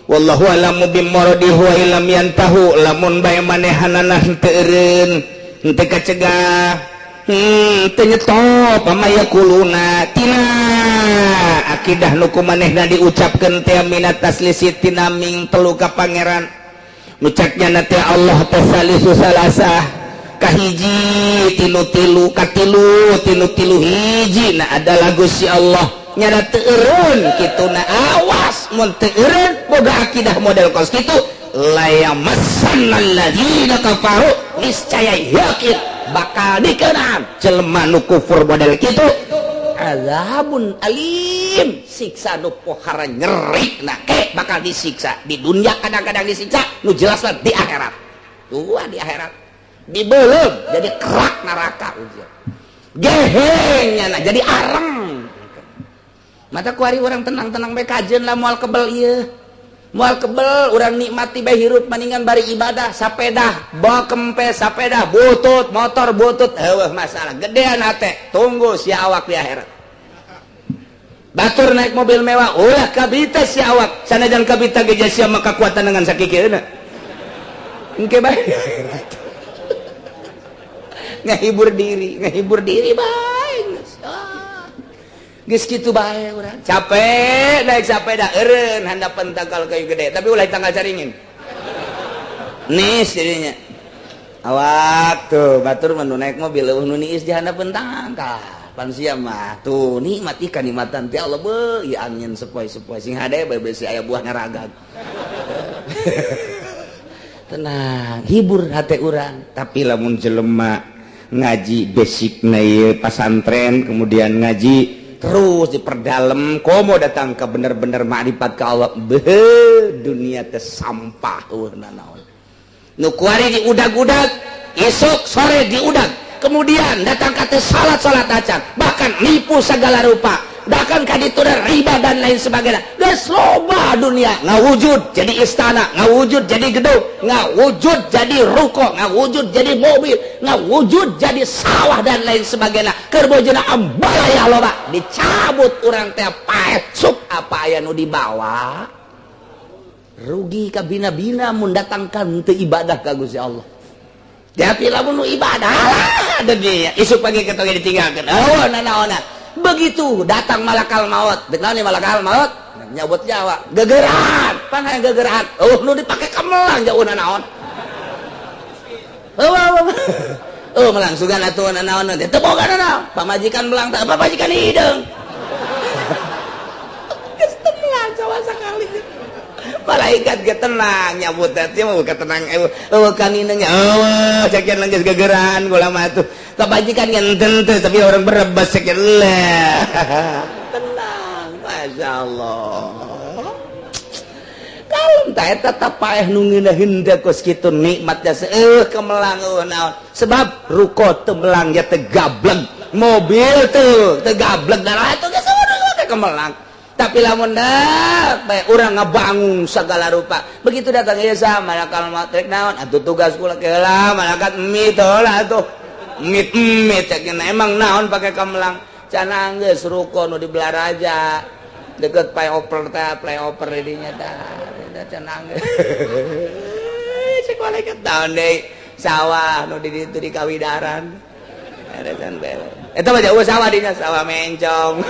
wallahu alamu bimoradihi wa illam yantahu lamun bae manehanana henteu eureun henteu kacegah teu nyetop ama yaquluna tina akidah nu kumanehna diucapkeun teh minat taslisit tina ming telu ka pangeran nucaknya nate Allah tasalisu salasah kahiji tilu katilu hiji na adalah Gusti Allah nyana teu eureun kituna awas mun teu eureun boga akidah model kos kitu la yamassannal ladzina kafaru niscaya yakin bakal dikeunaan jelema nu kufur model kitu azabun alim, siksa nu pohara nyeri na bakal disiksa di dunia, kadang-kadang disiksa nu jelas lah di akhirat. Di akhirat dibeuleuh jadi kerak neraka ujian gehengnya nah jadi arem. Mata kuari orang tenang-tenang bae kajeun lah moal kebel ieu, moal kebel urang nikmati bae hirup mendingan bari ibadah. Sapeda bawa kempes, sapeda butut, motor butut, heueuh masalah gedean hate tunggu si awak di akhirat. Batur naik mobil mewah ulah kabita si awak sanajan kabita ge sia maka kekuatan dengan sakikeuna engke bae di akhirat. ngahibur diri bae geus kitu bae urang capek naik sepeda eureun handapan tangkal kayu gede tapi ulah tanggal caringin nis jadinya awak tuh batur menu naik mobil nu niis di handapan tangkal pan sia mah tuh nikmati kanikmatan ti Allah beuh ieu angin sepoi-sepoi sing hade bae beusi aya buah ngaragag tenang hibur hate urang. Tapi lamun jelema ngaji basic na ieu pasantren kemudian ngaji terus diperdalem komo datang ke bener-bener makrifat ka Allah beuh dunia teh sampah eueuhna naon nu kuari diudag-udag esok sore diudag kemudian datang kata salat acan bahkan nipu segala rupa bahkan kaditu riba dan lain sebagainya geus loba dunia ngawujud jadi istana ngawujud jadi gedung ngawujud jadi ruko ngawujud jadi mobil ngawujud jadi sawah dan lain sebagainya keur bojona ambalaya loba dicabut urang teh paet sup apa aya nu dibawa rugi ka bina-bina mun datangkan teu ibadah ka Gusti Allah. Tapi lamun nu ibadah dunia isuk pagi ketoge ditinggalkeun eueuh nanaonna begitu datang malakal maut betul nih malakal maut nyabut Jawa gegeran panah gegeran nu dipake kemelang jauh nanaon melang sugan atuh nanaon teu boga nanaon pamajikan melang teh pamajikan hideung geus tenang Jawa sakali malaikat ge tenang nyabut teh mah bukan tenang kanina nya sakian geus gegeran kula mah atuh kabajikan ngenten teh tapi orang berebas sakian lah tenang masyaallah kalem tah eta tapaeh nu ngeunaheun teh kos kitu nikmatnya kemelang naon sebab ruko teu melang ya teu gablek mobil teu gablek da atuh geus kemelang. Tapi lamun bae urang ngabangun segala rupa begitu datang ieu malakal maut rek naon atuh tugas kula keula malaikat mit lah atuh mit cekeun emang naon pake kemelang cenah geus ruko nu di Belaraja deket flyover di dinya tah cenah geus cek malaikat taon deui sawah nu di ditu di Kawidaran ada can bel eta mah jauh sawah dinya sawah mencong.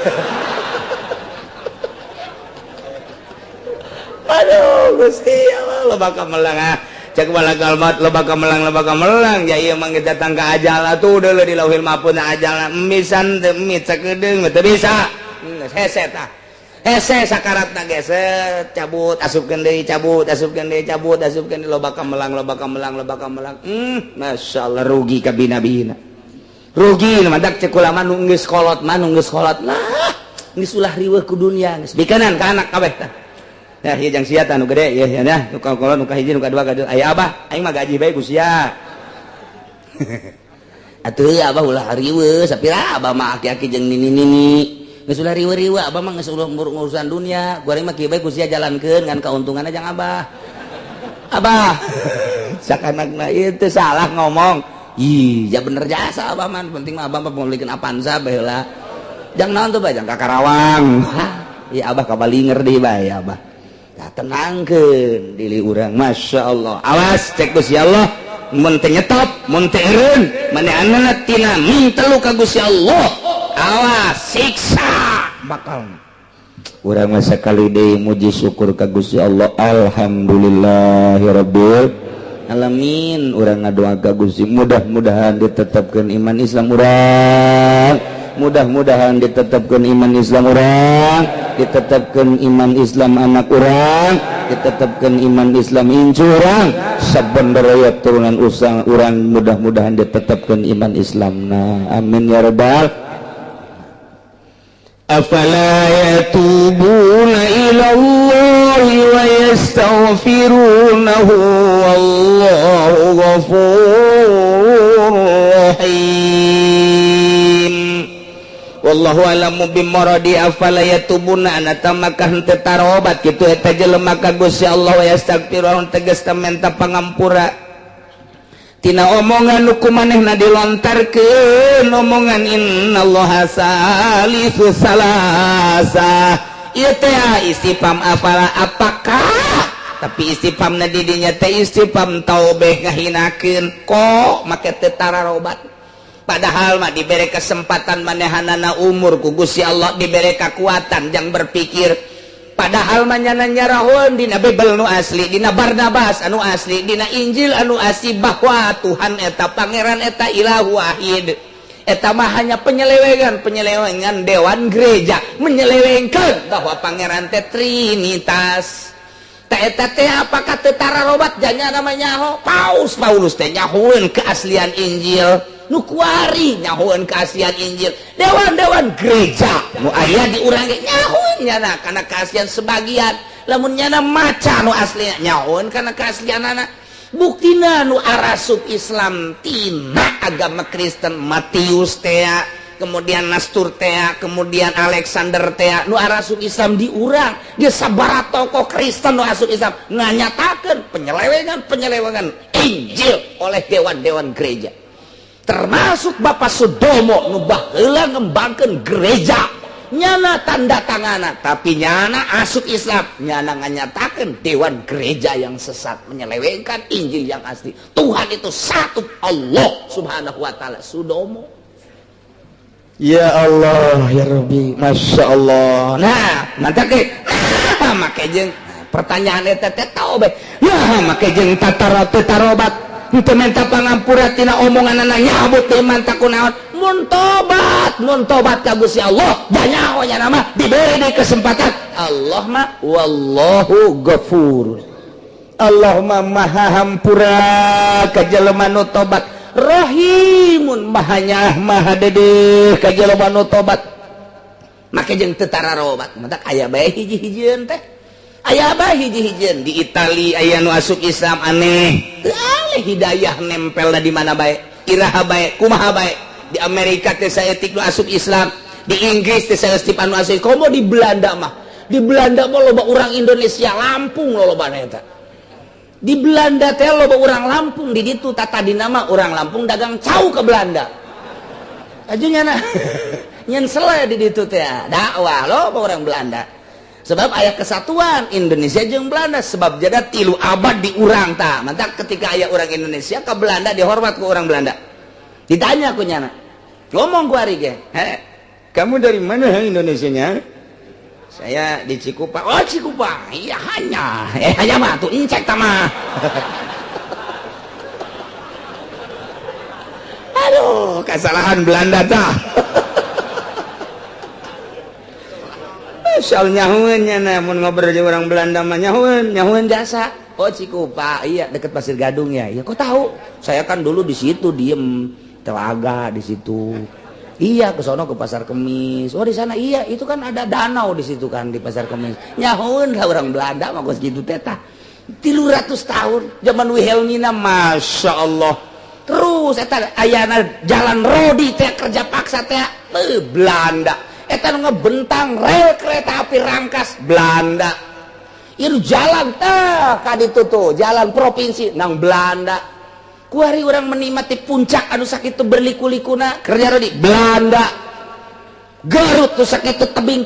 Aduh Gusti Allah loba kamelang cek malakal maut loba kamelang ya ieu mah datang ka ajal atuh deuleu di lauhil mahfuz ajal misan teu mit sakedeung teu bisa hese tah hese sakaratna geus cabut asupkeun deui cabut asupkeun deui loba kamelang masyaallah rugi ka bina-bina rugi madak cek ulama nu geus kolot nah geus ulah riweuh ku dunia geus bikanan ka anak kabeh tah. Nah, ieu jang sia tah nu gede ya nya nu kalon nu kahiji nu kadua aya abah aing mah gaji bae ku sia. Atuh abah ulah riweuh sapira abah mah aki-aki jeung nini geus ulah riweuh abah mah geus urusan dunia goreng mah kieu bae ku sia jalankeun ngan kauntunganna jang abah. Abah sakanakna ieu teh salah ngomong. Ih, ya bener jasa abah mah penting mah abah mah mulikeun Avanza bae heula. Jang naon tuh bae jang ka Karawang. Iya abah kabalinger deui bae abah. Tenangkeun diri urang masyaallah awas cek Gusti Allah mun teu nyetop mun teu eureun manehanna tina ming telu ka Gusti Allah awas siksa bakal urang mah sakali deui muji syukur ka Gusti Allah alhamdulillahirabbil alamin urang ngadoa ka Gusti mudah-mudahan ditetepkeun iman Islam urang mudah-mudahan ditetapkan iman Islam orang ditetapkan iman Islam anak orang, ditetapkan iman Islam incurang, saben derajat turunan usang orang, mudah-mudahan ditetapkan iman Islam. Nah, amin ya rabbal. Afala yatubuna ila Allah wa yastaghfirunahu wallahu ghafurur rahim. Wallahu alamu bimoradi. Afala yatubuna anata maka henteu tarobat kitu eta jelema ka Gusti Allah wa yastaghfirunahu tegas minta pangampura tina omongan nu kumanehna dilontarkeun omongan innallaha salisu salasa. Ieu teh istifham afala apakah, tapi istifhamna di dinya teh istifham taubeh ngahinakeun kok make teu tararobat. Padahal mah dibere kesempatan manehanana umur ku Gusti Allah, dibere kekuatan jang berpikir. Padahal manyana nyarahun dina Bible anu asli, dina Barnabas anu asli, dina Injil anu asli bahwa Tuhan eta pangeran eta ilahu wahid. Eta mah hanya penyelewengan dewan gereja menyelewengkeun bahwa pangeran teh Trinitas. Ta eta teh apakah teu tararobat janya namanya Paulus teh nyahoeun keaslian Injil. Nu kuari nyahoeun keaslian Injil. Dewan-dewan gereja nu aya di urang ge nyahoeun nyana kana keaslian sebagian. Lamun nyana maca nu aslinya nyahoeun kana keaslianana. Buktina nu arasup Islam tina agama Kristen Matius teh, kemudian Nastur teh, kemudian Alexander teh nu arasup Islam di urang. Dia sabaraha tokoh Kristen nu asup Islam nganyatakeun penyelewengan Injil oleh dewan-dewan gereja. Termasuk Bapak Sudomo nu baheula ngembangkeun gereja nyana tanda tangana, tapi nyana asup Islam nyana nganyatakeun dewan gereja yang sesat menyelewengkan Injil yang asli. Tuhan itu satu, Allah subhanahu wa ta'ala. Sudomo, ya Allah ya Rabbi, Masya Allah. Nah nanti ke make jeung pertanyaan eta teh taobat. Nah make jeung tatarobat itu minta pangampura tina omongan anak nyabut iman takunaon mun tobat ka Gusti Allah danyahonya nama diberi di kesempatan. Allah mah wallahu ghafur, Allah mah maha hampura ka jelema nu tobat, rahimun mahanya maha dedeh ka jelema nu tobat. Make jeung teu tararobat matak aya bae hiji-hijieun teh. Aya abah hiji-hijieun di Itali aya nu asup Islam aneh. Teu aleh hidayah nempel di mana bae, iraha bae, kumaha bae. Di Amerika teh saeutik nu asup Islam, di Inggris teh saeutik anu asup. Komo di Belanda mah. Di Belanda mah loba urang Indonesia Lampung loba eta. Di Belanda teh loba urang Lampung, di ditu tata dina mah urang Lampung dagang cau ke Belanda. Ajunya nah. Nyen sele di ditu teh dakwah loba urang Belanda. Sebab ayat kesatuan Indonesia jeung Belanda, sebab jada 3 abad di urang tah. Mantak ketika aya orang Indonesia ke Belanda dihormat ke orang Belanda. Ditanya ku nyana. Ngomong ku ari ge, "Kamu dari mana Indonesianya?" "Saya di Cikupa." "Oh, Cikupa." "Iya hanya." Hanya mah tuh encek tah mah. Aduh, kesalahan Belanda tah. Soal nyahuan nyana mun ngobrol jeung orang Belanda mah nyahuan jasa. "Oh Cikupa." "Iya dekat Pasir Gadung ya." "Iya kok tahu?" "Saya kan dulu di situ diem telaga di situ." "Iya ke sono ke Pasar Kemis." "Oh di sana." "Iya itu kan ada danau di situ kan di Pasar Kemis." Nyahuan lah orang Belanda mah kos gitu teh tah. 300 tahun zaman Wilhelmina, Masya Allah. Terus eta ayana jalan rodi teh kerja paksa teh Belanda. Eta ngebentang rel kereta api rangkas Belanda. Ieu jalan teh ka ditu tuh, jalan provinsi nang Belanda. Kuari urang menikmati puncak anu sakitu berliku-likuna kerja di Belanda. Garut tuh sakitu tebing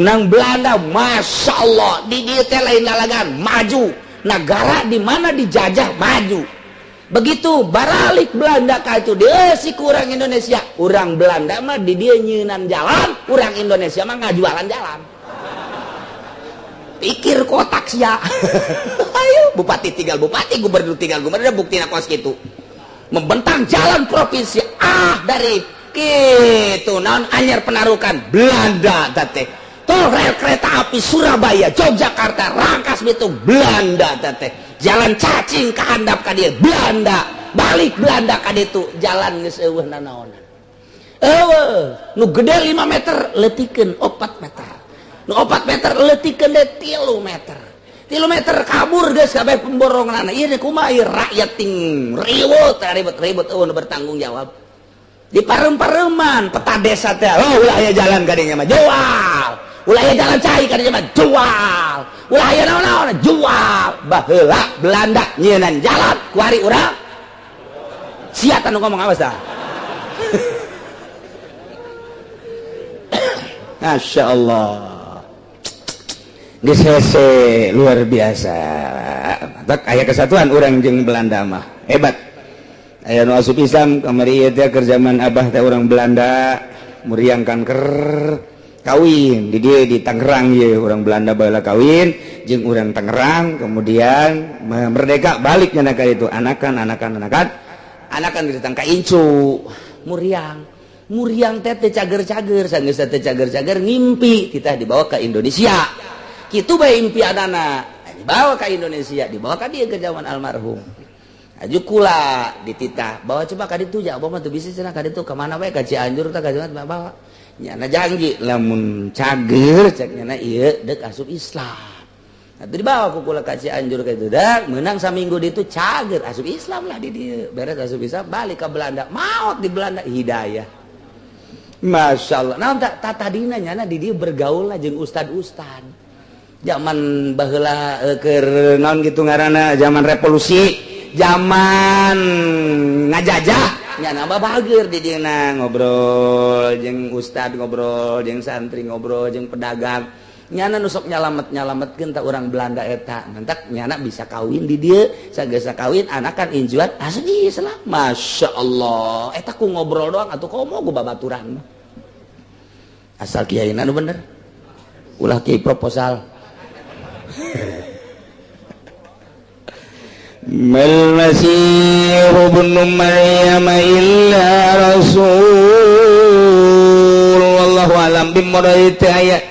nang Belanda. Masya Allah, di dieu teh lain lalagan maju. Negara di mana dijajah maju. Begitu baralik Belanda ka itu dia si kurang Indonesia, urang Belanda mah di dia nyeunan jalan, urang Indonesia mah ngajualan jalan. Pikir kotak sia. Ayo bupati tinggal bupati, gubernur tinggal gubernur, buktina kos kitu. Membentang jalan provinsi dari kitu naon anyar penarukan Belanda teh. tol rel kereta api Surabaya Yogyakarta Rangkas Bitung Belanda teteh jalan cacing ke handap ka dieu Belanda balik Belanda ka ditu jalan geus eueuh nanaonan nu gede 5 meter letikeun 4 meter nu 4 meter letikeun deh 3 meter 3 meter kabur geus kabeh pemborongan ieu kumaha ieu rakyat ting ribut nu bertanggung jawab di parem-pareman peta desa teh ulah aya jalan ka dieu mah jual ulah aya jalan cai ka dieu mah jual ulah aya naon-naon jual baheula Belanda nyieunnan jalan ku ari urang sia anu ngomong apa sah Masya Allah geus hese luar biasa tak aya kesatuan urang jeung Belanda mah hebat aya nu asup Islam kamari ieu teh keur zaman Abah teh urang Belanda muriangkan ker kawin di dieu di Tangerang ieu urang Belanda baheula kawin jeung urang Tangerang kemudian merdeka balik nya ka ditu anakan ditang ka incu muriang teh cager-cager sanggeus teh cager-cager ngimpi kita dibawa ke Indonesia kitu bae impianana dibawa ke Indonesia dibawa ka dieu ke zaman almarhum aju kula dititah bawa coba ka ditu ja abah mah teu bisa cenah ka ditu ka mana wae ka Cianjur teh ka bawa nyana janji lamun cager cek nyana ieu deuk asup Islam atuh dibawa ku kula ka Cianjur ka ditu dak meunang saminggu ditu cager asup Islam lah di dieu beres asup Islam balik ka Belanda maot di Belanda hidayah Masya Allah nah tadina nyana di dieu bergaul lah jeung ustad-ustad zaman baheula keur naon kitu ngaranna zaman revolusi zaman ngajajah nyana babager di dieu ngobrol jeung ustad ngobrol jeung santri ngobrol jeung pedagang nyana nu sok nyalametkeun ta urang Belanda eta mantak nyana bisa kawin di dieu sageus kawin anakan injuan asup Islam Masya Allah eta ku ngobrol doang atuh komo ku babaturan asal kiyaina nu bener ulah kiai proposal mal masih ibnu maryam illa rasul wallahu alam bimuraid ayat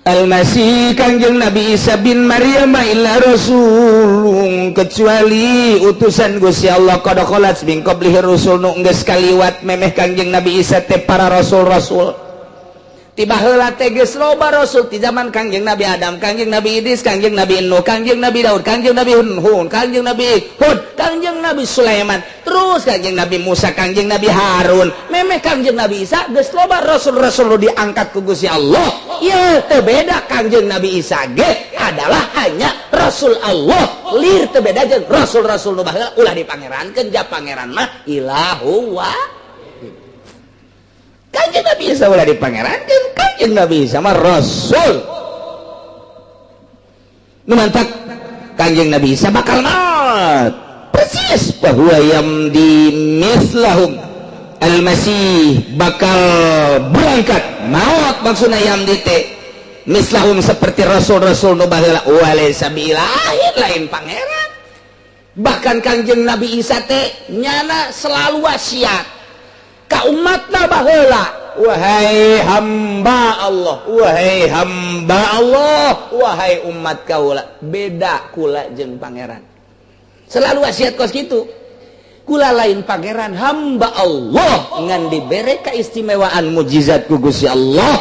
Al-Masih Kangjeng Nabi Isa bin Maryam illa rasul kecuali utusan Gusti Allah qad khalat min qablihi rusul nu geus kaliwat memeh Kangjeng Nabi Isa teh para rasul-rasul tiba heula teh geus loba rasul ti zaman Kangjeng Nabi Adam Kangjeng Nabi Idris Kangjeng Nabi Nuh Kangjeng Nabi Daud Kangjeng Nabi Hud Kangjeng Nabi Hud Kangjeng Nabi Sulaiman terus Kangjeng Nabi Musa Kangjeng Nabi Harun memeh Kangjeng Nabi Isa geus loba rasul-rasul diangkat ku Gusti Allah ieu teu beda Kangjeng Nabi Isa ge adalah hanya Rasul Allah lir teu beda jeung rasul-rasul nu baheula ulah dipangerankeun ja pangeran mah ilahu wa Kanjeng Nabi Isa ulah dipangerankeun Kanjeng Nabi Isa mah rasul nu mantak Kanjeng Nabi Isa bakal maut persis bahwa yamdi mislahum Al-Masih bakal berangkat maut maksudna yamdi teh mislahum seperti rasul-rasul nu baheula walaysa bilahin lain pangeran bahkan Kanjeng Nabi Isa teh nyana selalu wasiat ka umatna baheula wahai hamba Allah wahai umat kaula beda kula jeung pangeran selalu wasiat kos kitu kula lain pangeran hamba Allah ngan dibere keistimewaan mukjizat ku Gusti Allah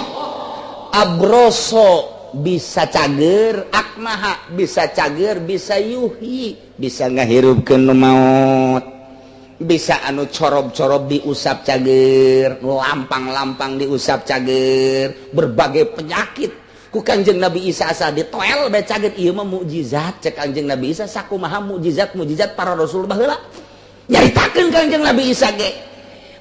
abroso bisa cager akmaha bisa cager bisa yuhi bisa ngahirupkeun nu maot bisa anu corob-corob diusap cager lampang-lampang diusap cager berbagai penyakit ku Kanjeng Nabi Isa asa ditoel bae cager ieu mah mukjizat cek Kanjeng Nabi Isa sakumaha mukjizat para rasul baheula nyaritakeun Kanjeng Nabi Isa ge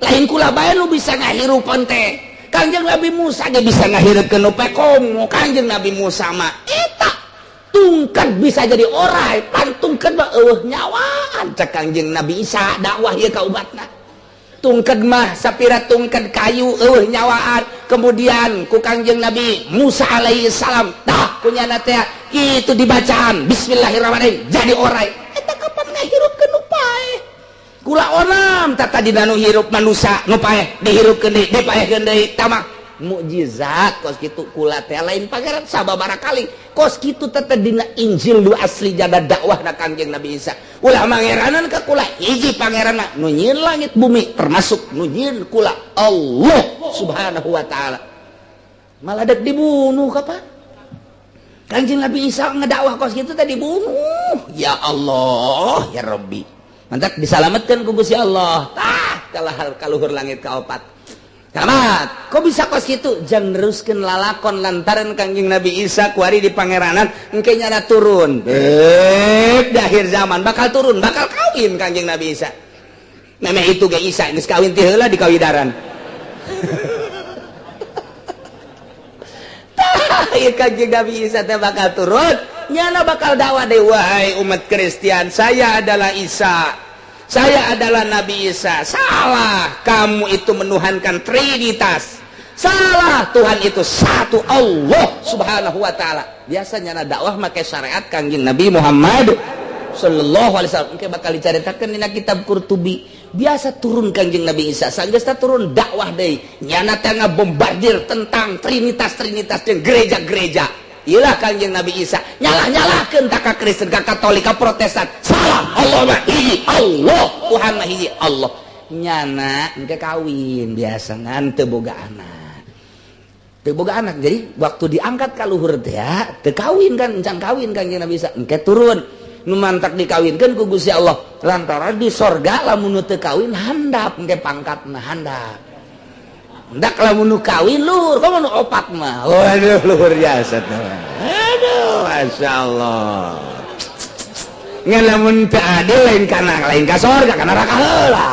lain kula bae nu bisa ngahirupan teh Kanjeng Nabi Musa ge bisa ngahirupkeun nu pekom Kanjeng Nabi Musa mah eta tungkad bisa jadi orai pantungkad mah eueuh nyawaan cek Kanjeng Nabi Isa dakwah ieu ka umatna tungkad mah sapira tungkad kayu eueuh nyawaan kemudian ku Kanjeng Nabi Musa alaihi salam tah kunyana teh kitu dibacaan bismillahirrahmanirrahim jadi orai eta kapan ngahirupkeun nu paeh kula onam tata dina nu hirup manusia nu paeh dihirupkeun deui dipaehkeun deui tamah mukjizat kos kitu kula teh lain pangeran sababaraha kali kos kitu teh dina Injil nu asli jada dakwahna Kangjeng Nabi Isa ulah mangeranan ka kula hiji pangeran nu nyieun langit bumi termasuk nu nyieun kula Allah Subhanahu wa taala malah dek dibunuh kapan Kangjeng Nabi Isa ngedakwah kos kitu teh dibunuh ya Allah ya Rabbi mantap disalametkeun ku Gusti Allah tah kaluhur langit kaopat Kamat, kok bisa kos gitu? Jangan neruskan lalakon lantaran Kangjeng Nabi Isa kuari di pangeranan engke nyana turun. Di akhir zaman bakal turun, bakal kawin Kangjeng Nabi Isa. Memang itu ge Isa geus kawin ti heula di kawidaran. Tah, ieu Kangjeng Nabi Isa teh bakal turun, nyana bakal dakwah deui wahai umat Kristen, saya adalah Isa. Saya adalah Nabi Isa. Salah, kamu itu menuhankan Trinitas. Salah, Tuhan itu satu Allah Subhanahu wa taala. Biasanya dakwah make syariat Kangjeng Nabi Muhammad sallallahu alaihi wasallam. Engke bakal dicaritakeun dina kitab Qurtubi. Biasa turun Kangjeng Nabi Isa, sanggeusna turun dakwah deui. Nyana teh ngabombardir tentang Trinitas jeung gereja-gereja. Iyalah Kangjeng Nabi Isa nyalah-nyalahkeun ka Kristen, ka Katolik, ka Protestan. Salah, Allah mah hiji Allah, Tuhan mah hiji Allah. Nyana engke kawin biasa ngan teu boga anak. Teu boga anak. Jadi waktu diangkat ka luhur teh ya, teu kawin kan, encan kawin Kangjeng Nabi Isa. Engke turun nu mantak dikawinkeun ku Gusti Allah. Lantaran di sorga lamun teu kawin handap engke pangkatna handap. Ndak lamun nu kawin luhur, komo nu opat mah. Waduh luhur biasa teh. Aduh, masyaallah. Ngan lamun teu adil lain ka sorga kana neraka heula.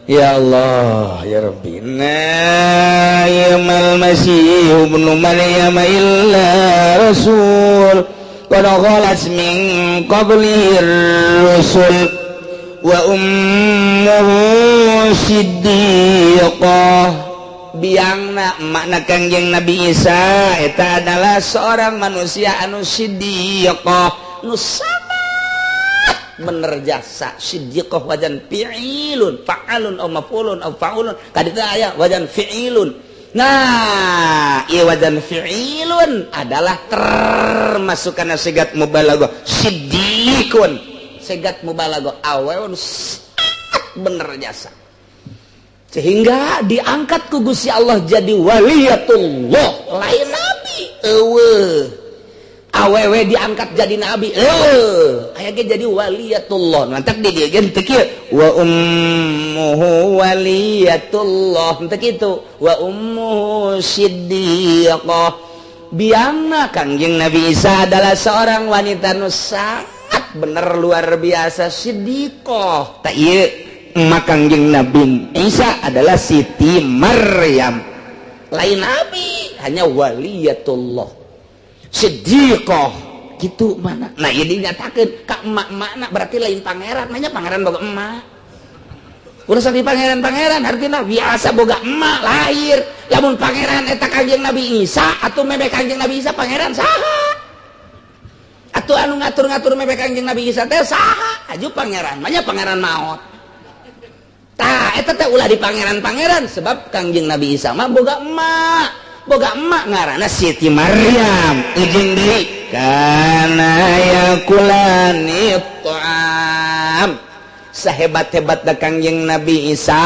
Ya Allah, ya Rabbi. Yamal Masih ibnu Maryam illa rasul qad khalat min qablihi rusul wa ummuhu siddiqah biangna makna Kangjeng Nabi Isa eta adalah seorang manusia anu siddiqah nu sangat bener jasa siddiqah wajan fi'ilun fa'alun aw maf'ulun aw fa'ulun kadita aya wajan fi'ilun nah ieu wajan fi'ilun adalah termasukana sigat mubalaghah siddiqun segat mubalaghah aweun bener jasa sehingga diangkat ku Gusti Allah jadi waliyatullah lain nabi awewe diangkat jadi nabi aya ge jadi waliyatullah mantak di dieu ge teu kieu wa ummuhu waliyatullah teu kitu wa ummuhu siddiqah biangna Kangjeng Nabi Isa adalah seorang wanita nu bener luar biasa siddiqah tak iya emak Kangjeng Nabi Isa adalah Siti Maryam lain nabi hanya waliyatullah siddiqah gitu mana nah iya dinyatakan ka emak-emakna berarti lain pangeran namanya pangeran boga emak urusan di pangeran-pangeran artinya biasa boga emak lahir lamun pangeran eta Kangjeng Nabi Isa atau mebe Kangjeng Nabi Isa pangeran saha atuh anu ngatur-ngatur mebe Kangjeng Nabi Isa teh saha aju pangeran manya pangeran maot tah eta teh ulah di pangeran-pangeran sebab Kangjeng Nabi Isa mah boga emak ngaranna Siti Maryam ujung deui kana yakulani ta'am sahebat-hebatna Kangjeng Nabi Isa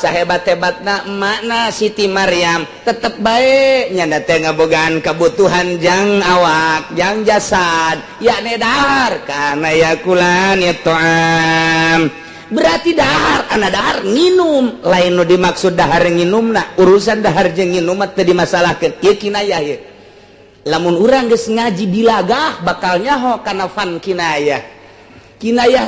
sahebat-hebatna emakna Siti Maryam tetep bae nyanda teh ngabogaan kebutuhan jang awak jang jasad yakni dahar kana yakulan ta'am berarti dahar ana dahar nginum lain nu dimaksud dahar nginumna urusan dahar jeung nginum teh dimasalahkeun ieu kinayah ieu lamun urang geus ngaji bilagah bakal nyaho kana fan kinayah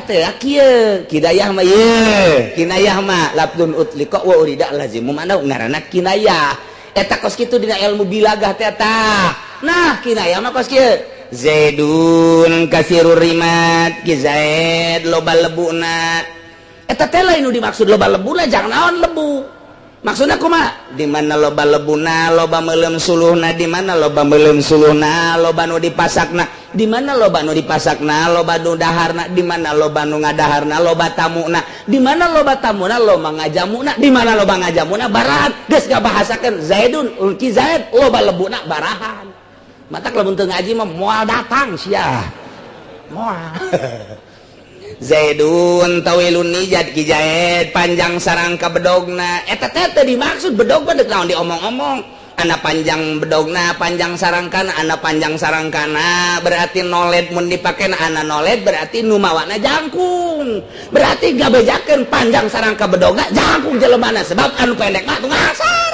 teh kieu kinayah mah ye kinayah mah labdun utliqa wa urida lazim mana ngaranna kinayah eta kos kitu dina ilmu bilagah teh tah nah kinayah mah kos kieu zaidun kasirur rimat ki zaid loba lebuna eta teh lain nu dimaksud loba lebuna jangan naon lebu maksudnya kumaha di mana loba lebuna loba meuleum suluhna di mana loba meuleum suluhna loba nu dipasakna di mana loba nu dipasakna loba nu daharna di mana loba nu ngadaharna loba tamuna di mana loba tamuna loba ngajamuna di mana loba ngajamuna barahan geus ngabahasakeun Zaidun ulki Zaid loba lebuna barahan matak lamun teu ngaji mah moal datang sia moal Zaidun tawilun nijad ki Zaid panjang sarangka bedogna eta teh teu dimaksud bedog mah deuk naon diomong-omong ana panjang bedogna panjang sarangkana ana panjang sarangkana berarti noled mun dipake ana noled berarti nu mawana jangkung berarti gabejakeun panjang sarangka bedogna jangkung jelemana sebab anu pendek mah teu ngasar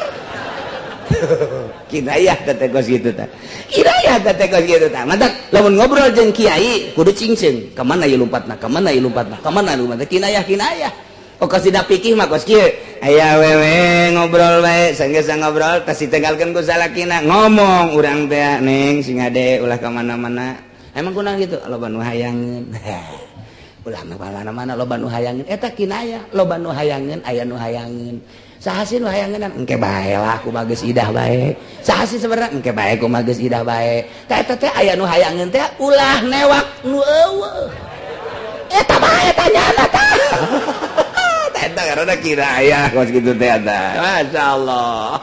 kinayah teh kos kitu tah kinayah teh kos kitu tah mantap lamun ngobrol jeung kiai kudu cingceung ka mana ieu lompatna ka mana ieu lompatna ka mana ieu lompatna kinayah oh kos tidak pikir mah kos kieu aya wewe ngobrol bae sanggeus ngobrol tas ditinggalkeun ku salakina ngomong urang teh neng sing ade ulah ka mana-mana emang kunaon kitu loba nu hayangeun ulah mah mana-mana loba nu hayangeun eta kinayah loba nu hayangeun aya nu hayangeun sahasi nu hayangeun engke bae lah ku bageus idah bae sahasi sebenarnya engke bae ku bageus idah bae tah eta teh aya nu hayangeun teh ulah newak nu eueuh eta bae tanyana tah eta karena kiraya kos kitu teh eta masyaallah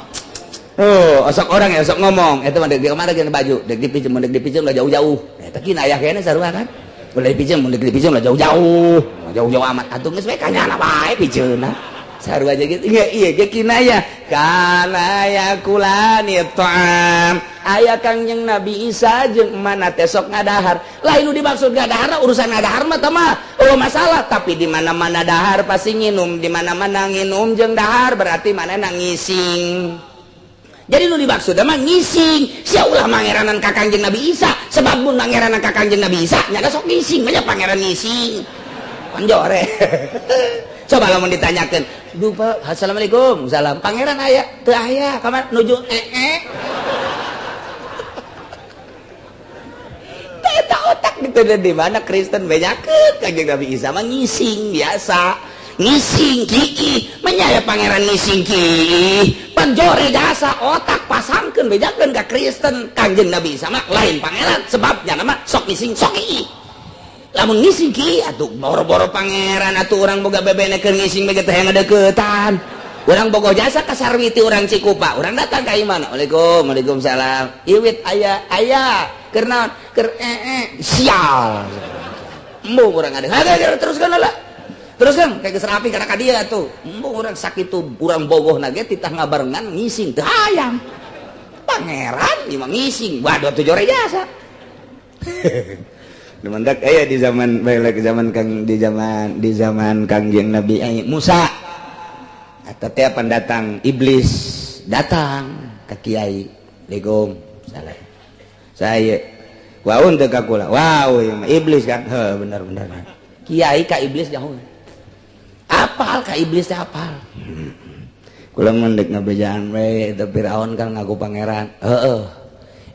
oh osok orang ya osok ngomong eta mah deuk di kamar geus baju deuk dipinjem lah jauh-jauh eta kinayah kene sarua kan boleh dipinjem lah jauh-jauh amat atuh geus we kanyana bae pinjeunna sarua aja gitu iya ge kinayah kana yakulani ta'am aya kangjeng Nabi Isa jeung mana teh sok ngadahar lain nu dimaksud ngadahar urusan ngadahar mah tah mah masalah tapi di mana-mana dahar pasti nginum di mana-mana nginum jeung dahar berarti manehna ngising jadi nu dimaksud mah ngising sia ulah mangeranan ka kangjeng Nabi Isa sebab mun mangeranan ka kangjeng Nabi Isa nya sok ngising mah pangeran ngising panjore coba lamun ditanyakeun duh Pak assalamualaikum salam pangeran aya teu aya kamar nuju eta otak gitu di mana Kristen banyakeun kangjeng Nabi Isa mah ngising biasa ngising kieu menyaya pangeran ngising kieu panjore jasa otak pasangkeun bejakeun ka Kristen kangjeng Nabi Isa mah lain pangeran sebabnya nama sok ngising sok kieu lamun ngising ki atuh boro-boro pangeran atuh urang boga bebenekeun ngising mah teh ngadeuketan urang bogoh jasa ka sarwiti urang Cikupa urang datang ka imana waalaikumsalam iwit aya keur naon keur sial embung urang ngadeuh teruskeun lah teruskeun kayak geus rapi kana ka dieu atuh embung urang sakitu urang bogohna ge titah ngabarengan ngising teu hayang pangeran ieu mah ngising waduh atuh jore jasa Demendak aya di zaman bae zaman Kang di zaman Kangjeng Nabi Musa. Eta teh pendatang iblis datang ka kiai. Assalamualaikum. Salam. Saya waun teu ka kula. Wow, iblis kan. Heuh bener. Kiai ka iblis jauh. Apal ka iblis teh apal. Kula mendek ngabejaan we teh Firaun kan ngaku pangeran. Heeh.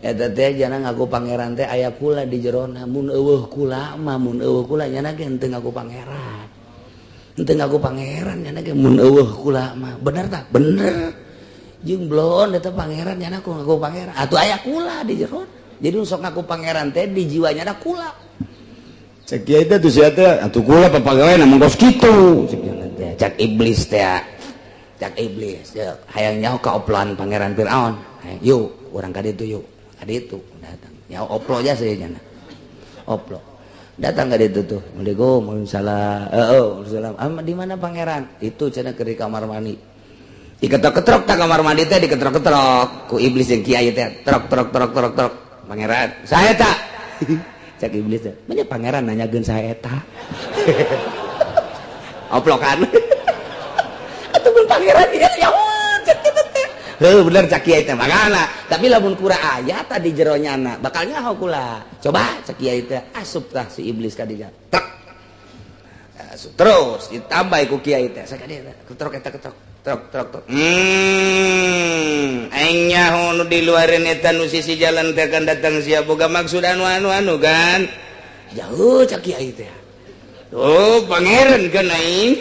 Eta teh jana ngaku pangeran teh aya kula di jerona mun eueuh kula mah mun eueuh kula nyana ge henteu ngaku pangeran henteu ngaku pangeran nyana ge mun eueuh kula mah bener tak bener jeung blon eta pangeran nyana ku ngaku pangeran atuh aya kula di jerona jadi sok ngaku pangeran teh di jiwanya ada kula cek kieu teh tuh sia teh atuh kula papagaweana mung kos kitu cek iblis teh cek iblis hayang nyaho ka oploan pangeran Firaun yuk urang ka ditu yuk itu datang ya oplo aja saya jana oplo datang ke itu tuh Waalaikumsalam di mana pangeran itu cenah ke di kamar mandi diketrok-ketrok tak kamar mandi teh diketrok-ketrok ku iblis yang kiai teh trok pangeran saya tak cak iblis teh banyak pangeran nanyakeun saya tak oplo kan atuh pangeran ieu ya bener cak kiai teh makana tapi lamun kura aya tadi jero nyana bakal nyaho kula coba cak kiai teh asup tah si iblis ka dinya trek asup terus ditambah ku kiai teh sakade ketrok aing nyaho nu di luareun eta nu sisi jalan teh kan datang sia boga maksud anu kan jauh cak kiai teh oh pangeran kan aing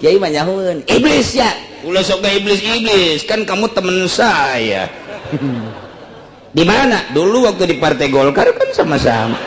kiai mah nyahoeun iblis ya ulah sok iblis kan kamu temen saya. Di mana dulu waktu di Partai Golkar kan sama-sama.